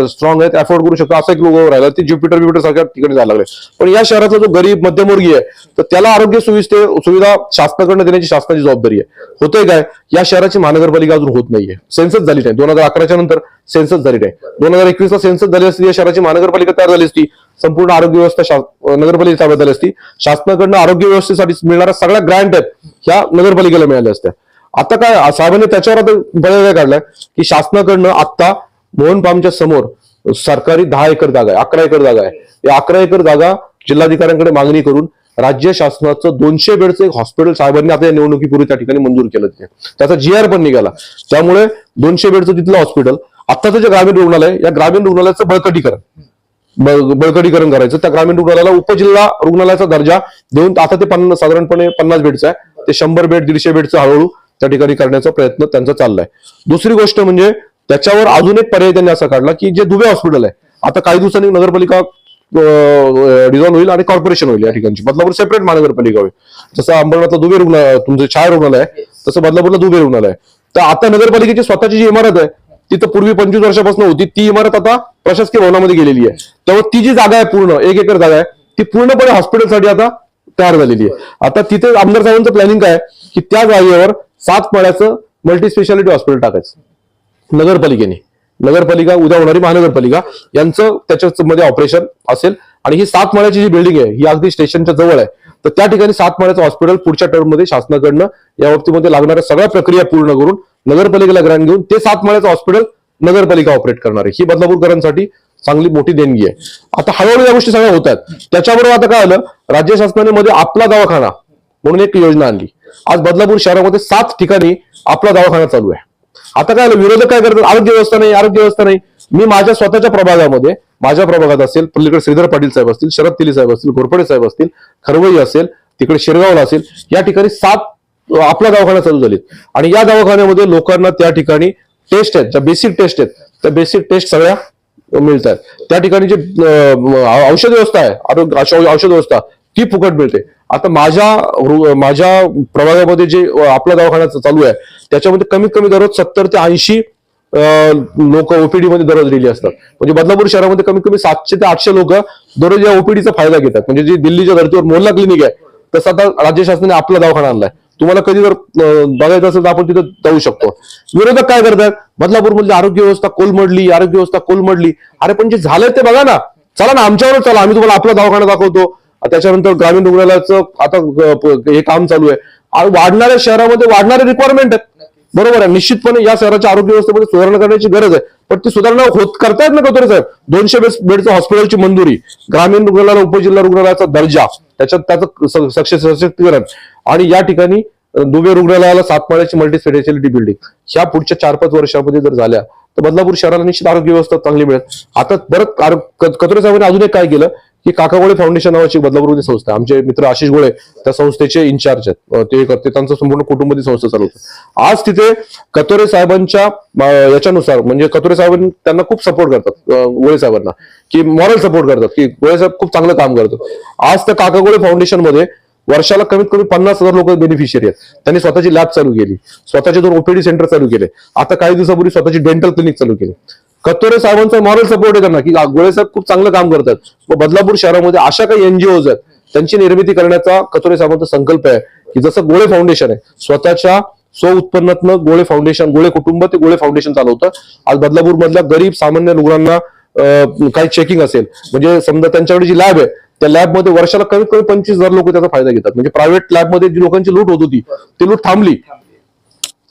Speaker 1: स्ट्रॉंग आहेत, अफोर्ड करू शकतो असा एक लोक राहिला, ते ज्युपिटर सारख्या ठिकाणी जायला लागले. पण या शहरातला जो गरीब मध्यमवर्गीय आहे तर त्याला आरोग्य सुविधा शासनाकडनं देण्याची शासनाची जबाबदारी आहे. होतंय काय, या शहराची महानगरपालिका अजून होत नाहीये, सेन्सस झाली नाही. 2011च्या नंतर सेन्सस झाली नाही. 2021ला सेन्सस झाली असती, या शहराची महानगरपालिका तयार झाली असती, संपूर्ण आरोग्य व्यवस्था नगरपालिका ताब्यात झाली असती, शासनाकडनं आरोग्य व्यवस्थेसाठी मिळणाऱ्या सगळ्या ग्रँट आहेत ह्या नगरपालिकेला मिळाल्या असत्या. आता काय साहेबांनी त्याच्यावर आता पर्याय काय काढलाय की शासनाकडनं आता मोहन पामच्या समोर सरकारी 10 एकर जागा आहे, 11 एकर जागा आहे. या 11 एकर जागा जिल्हाधिकाऱ्यांकडे मागणी करून राज्य शासनाचं 200 बेडचं एक हॉस्पिटल साहेबांनी आता या निवडणुकीपूर्वी त्या ठिकाणी मंजूर केलं. त्याचा GR पण निघाला. त्यामुळे 200 बेडचं तिथलं हॉस्पिटल, आत्ताचं जे ग्रामीण रुग्णालय, या ग्रामीण रुग्णालयाचं बळकटीकरण करायचं. त्या ग्रामीण रुग्णालयाला उपजिल्हा रुग्णालयाचा दर्जा देऊन आता ते साधारणपणे 50 बेडचं आहे, ते 100 बेड 150 बेडचं हळूहळू त्या ठिकाणी करण्याचा प्रयत्न त्यांचा चाललाय. दुसरी गोष्ट म्हणजे त्याच्यावर अजून एक पर्याय त्यांनी असा काढला की जे दुबे हॉस्पिटल आहे, आता काही दिवसांनी नगरपालिका डिझॉल्व्ह होईल आणि कॉर्पोरेशन होईल. या ठिकाणी बदलापूर सेपरेट महानगरपालिका होईल. जसं अंबरनाथला दुबे तुमचं छाया रुग्णालय आहे, तसं बदलापूरला दुबे रुग्णालय आहे. तर आता नगरपालिकेची स्वतःची जी इमारत आहे ती तर पूर्वी 25 वर्षापासून होती, ती इमारत आता प्रशासकीय भवनामध्ये गेलेली आहे. त्यामुळे ती जी जागा आहे पूर्ण 1 एकर जागा आहे ती पूर्णपणे हॉस्पिटलसाठी आता तयार झालेली आहे. आता तिथे आमदार साहेबांचं प्लॅनिंग काय की त्या जागेवर 7 माळ्याचं मल्टी स्पेशालिटी हॉस्पिटल टाकायचं नगरपालिकेने. नगरपालिका उद्या होणारी महानगरपालिका यांचं त्याच्यामध्ये ऑपरेशन असेल. आणि ही 7 माळ्याची जी बिल्डिंग आहे ही अगदी स्टेशनच्या जवळ आहे. तर त्या ठिकाणी 7 माळ्याचं हॉस्पिटल पुढच्या टर्ममध्ये शासनाकडनं या बाबतीमध्ये लागणाऱ्या सगळ्या प्रक्रिया पूर्ण करून नगरपालिकेला ग्रँट घेऊन ते 7 माळ्याचं हॉस्पिटल नगरपालिका ऑपरेट करणार आहे. ही बदलापूरकरांसाठी चांगली मोठी देणगी आहे. आता हळूहळू या गोष्टी सगळ्या होत आहेत. त्याच्याबरोबर आता काय आलं, राज्य शासनाने मध्ये आपला दवाखाना म्हणून एक योजना आणली. आज बदलापूर शहरामध्ये 7 ठिकाणी आपला दवाखाना चालू आहे. आता काय आलं, विरोधक काय करतात, आरोग्य व्यवस्था नाही, आरोग्य व्यवस्था नाही. मी माझ्या स्वतःच्या प्रभागामध्ये, माझ्या प्रभागात असेल, पलीकडे श्रीधर पाटील साहेब असतील, शरद तिली साहेब असतील, घोरपडे साहेब असतील, खरवई असेल, तिकडे शिरगावला असेल, या ठिकाणी 7 आपला दवाखाना चालू झालीत. आणि या दवाखान्यामध्ये लोकांना त्या ठिकाणी टेस्ट आहेत, ज्या बेसिक टेस्ट आहेत त्या बेसिक टेस्ट सगळ्या मिळतात. त्या ठिकाणी जे औषध व्यवस्था आहे, औषध व्यवस्था ती फुकट मिळते. आता माझ्या प्रभागामध्ये जे आपला दवाखाना चालू आहे त्याच्यामध्ये कमीत कमी दररोज 70 ते 80 लोक ओपीडी मध्ये दररोज रेली असतात. म्हणजे बदलापूर शहरामध्ये कमीत कमी 700 ते 800 लोक दररोज या ओपीडीचा फायदा घेतात. म्हणजे जी दिल्लीच्या धर्तीवर मोहल्ला क्लिनिक आहे तसं आता राज्य शासनाने आपला दवाखाना आणलाय. तुम्हाला कधी जर बघायचं असेल तर आपण तिथे जाऊ शकतो. विरोधक काय करतात, बदलापूरमधली आरोग्य व्यवस्था कोलमडली. अरे पण जे झालंय ते बघा ना, चला ना आमच्यावरच चला, आम्ही तुम्हाला आपला दवाखाना दाखवतो. त्याच्यानंतर ग्रामीण रुग्णालयाचं आता हे काम चालू आहे. वाढणाऱ्या शहरामध्ये वाढणारे रिक्वायरमेंट आहेत, बरोबर आहे. निश्चितपणे या शहराच्या आरोग्य व्यवस्थेमध्ये सुधारणा करण्याची गरज आहे. पण ती सुधारणा करतायत ना कतोरे साहेब. 200 बेडचं हॉस्पिटलची मंजुरी, ग्रामीण रुग्णालयाला उपजिल्हा रुग्णालयाचा दर्जा, त्याचं सशक्तीकरण, आणि या ठिकाणी दुबे रुग्णालयाला 7 माळ्याची मल्टी स्पेशालिटी बिल्डिंग ह्या पुढच्या 4-5 वर्षामध्ये जर झाल्या तर बदलापूर शहराला निश्चित आरोग्य व्यवस्था चांगली मिळेल. आता परत कतोरे साहेबांनी अजून एक काय केलं की काका गोळे फाउंडेशन नावाची बदलापूरमध्ये संस्था आहे. आमचे मित्र आशिष गोळे त्या संस्थेचे इन्चार्ज आहेत, ते करते, त्यांचं संपूर्ण कुटुंब ती संस्था चालवतं. आज तिथे कतोरे साहेबांच्या याच्यानुसार, म्हणजे कतोरे साहेबांनी त्यांना खूप सपोर्ट करतात, गोळे साहेबांना, की मॉरल सपोर्ट करतात, की गोळे साहेब खूप चांगलं काम करतात. आज त्या काका गोळे फाउंडेशन मध्ये वर्षाला कमीत कमी 50,000 लोक बेनिफिशियरी आहेत. त्यांनी स्वतःची लॅब चालू केली, स्वतःचे 2 ओपीडी सेंटर चालू केले, आता काही दिवसापूर्वी स्वतःची डेंटल क्लिनिक चालू केली. कतोरे साहेबांचा मॉरल सपोर्ट आहे त्यांना, की गोळे साहेब खूप चांगलं काम करतात. व बदलापूर शहरामध्ये अशा काही NGOs आहेत त्यांची निर्मिती करण्याचा कतोरे साहेबांचा संकल्प आहे. की जसं गोळे फाउंडेशन आहे, स्वतःच्या उत्पन्नातनं गोळे फाउंडेशन, गोळे कुटुंब ते गोळे फाउंडेशन चालवतं. आज बदलापूर मधल्या गरीब सामान्य रुग्णांना काही चेकिंग असेल, म्हणजे समजा त्यांच्याकडे जी लॅब आहे त्या लॅबमध्ये वर्षाला कमीत कमी 25,000 लोक त्याचा फायदा घेतात. म्हणजे प्रायव्हेट लॅबमध्ये जी लोकांची लूट होत होती ती लूट थांबली.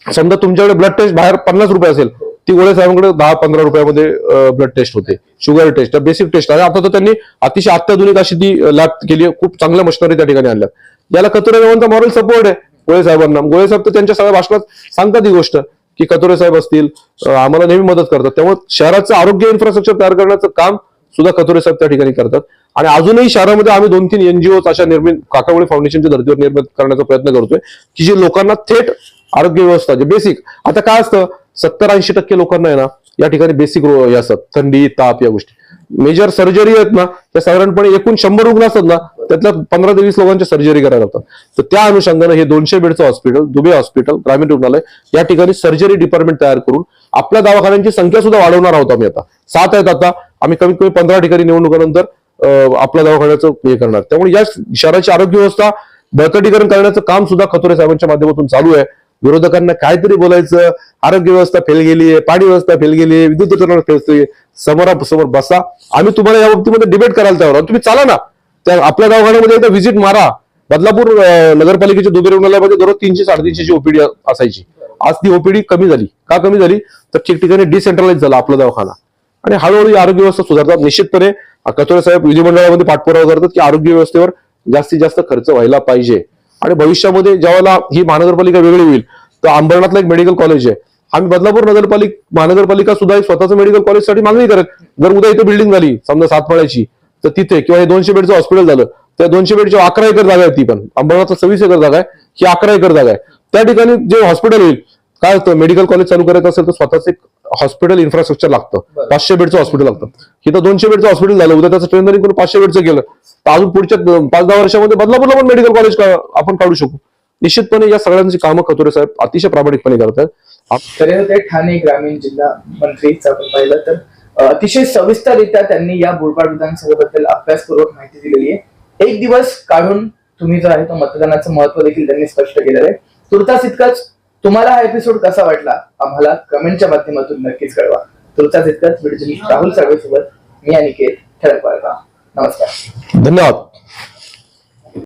Speaker 1: समजा तुमच्याकडे ब्लड टेस्ट बाहेर 50 रुपये असेल, ती गोळे साहेबांकडे 10-15 रुपयामध्ये ब्लड टेस्ट होते, शुगर टेस्ट, बेसिक टेस्ट. आणि आता तर त्यांनी अतिशय अत्याधुनिक अशी ती लॅब केली आहे, खूप चांगल्या मशिनरी त्या ठिकाणी आणल्या. याला कतोरे साहेबांचा मॉरल सपोर्ट आहे गोळे साहेबांना. गोळे साहेब तर त्यांच्या सगळ्या भाषणात सांगतात ही गोष्ट, की कतोरे साहेब असतील आम्हाला नेहमी मदत करतात. त्यामुळे शहराचं आरोग्य इन्फ्रास्ट्रक्चर तयार करण्याचं काम सुद्धा कतोरे साहेब त्या ठिकाणी करतात. आणि अजूनही शहरामध्ये आम्ही 2-3 NGOs अशा काकागोळे फाउंडेशनच्या धर्तीवर निर्मित करण्याचा प्रयत्न करतोय, की जे लोकांना थेट आरोग्य व्यवस्था, जे बेसिक, आता काय असतं 70-80% लोकांना आहे ना या ठिकाणी बेसिक हे असतात, थंडी, ताप, या गोष्टी. मेजर सर्जरी आहेत ना त्या साधारणपणे एकूण 100 रुग्ण असतात ना त्यातल्या 15 ते 20 लोकांच्या सर्जरी करायला लागतात. तर त्या अनुषंगाने हे 200 बेडचं हॉस्पिटल, दुबे हॉस्पिटल, ग्रामीण रुग्णालय या ठिकाणी सर्जरी डिपार्टमेंट तयार करून आपल्या दवाखान्यांची संख्या सुद्धा वाढवणार आहोत आम्ही. आता 7 आहेत, आता आम्ही कमीत कमी 15 ठिकाणी निवडणुकीनंतर आपल्या दवाखान्याचं हे करणार. त्यामुळे या शहराची आरोग्य व्यवस्था बळकटीकरण करण्याचं काम सुद्धा खतोरे साहेबांच्या माध्यमातून चालू आहे. विरोधकांना काहीतरी बोलायचं, आरोग्य व्यवस्था फेल गेली आहे, पाणी व्यवस्था फेल गेली आहे, विद्युतीकरण फेल, समोरासमोर बसा, आम्ही तुम्हाला या बाबतीमध्ये डिबेट करायला तयार आहोत. तुम्ही चाला ना त्या आपल्या दवाखान्यामध्ये एकदा व्हिजिट मारा. बदलापूर नगरपालिकेच्या दुबे रुग्णालयामध्ये दररोज 300-350 ओपीडी असायची. आज ती ओपीडी कमी झाली. का कमी झाली? तर ठिकठिकाणी डिसेंट्रलाइज झाला आपला दवाखाना आणि हळूहळू आरोग्य व्यवस्था सुधारतात. निश्चितपणे खतोरे साहेब विधिमंडळामध्ये पाठपुरावा करतात की आरोग्य व्यवस्थेवर जास्तीत जास्त खर्च व्हायला पाहिजे आणि भविष्यामध्ये ज्यावेळेला ही महानगरपालिका वेगळी होईल तर अंबरनाथला एक मेडिकल कॉलेज आहे. आम्ही बदलापूर महानगरपालिका सुद्धा एक स्वतःचं मेडिकल कॉलेजसाठी मागणी करत. जर उद्या इथे बिल्डिंग झाली समजा 7 माळ्याची तर तिथे किंवा हे 200 बेडचं हॉस्पिटल झालं त्या 200 बेडची 11 एकर जागा आहे. ती पण अंबरनाथला 26 एकर जागा आहे, ही 11 एकर जागा आहे. त्या ठिकाणी जे हॉस्पिटल होईल काय होतं, मेडिकल कॉलेज चालू करायचं असेल तर स्वतःच एक हॉस्पिटल इन्फ्रास्ट्रक्चर लागतं. 500 बेडचं हॉस्पिटल लागतं. इथं 200 बेडचं हॉस्पिटल झालं, उद्या त्याचं स्ट्रेंथनिंग करून 500 बेडचं केलं तर अजून पुढच्या 5-10 वर्षामध्ये बदलापूरला पण मेडिकल कॉलेज आपण काढू शकू. निश्चितपणे या सगळ्यांची कामं खतोरे साहेब अतिशय प्रामाणिकपणे करतात.
Speaker 2: तर होते ठाणे ग्रामीण जिल्हा मंत्रीच आपण पाहिलं तर अतिशय सविस्तररित्या त्यांनी या बोरपाड विधानसभेबद्दल अभ्यासपूर्वक माहिती दिलेली आहे. एक दिवस काढून तुम्ही जो आहे तो मतदानाचं महत्व देखील त्यांनी स्पष्ट केलेलं आहे. तुर्तास इतकंच. तुम्हाला हा एपिसोड कसा वाटला आम्हाला कमेंटच्या माध्यमातून नक्कीच कळवा. तुर्तास इतकंच. राहुल साळवे सोबत मी अनिकेत ठळक वार्ता. नमस्कार.
Speaker 1: धन्यवाद.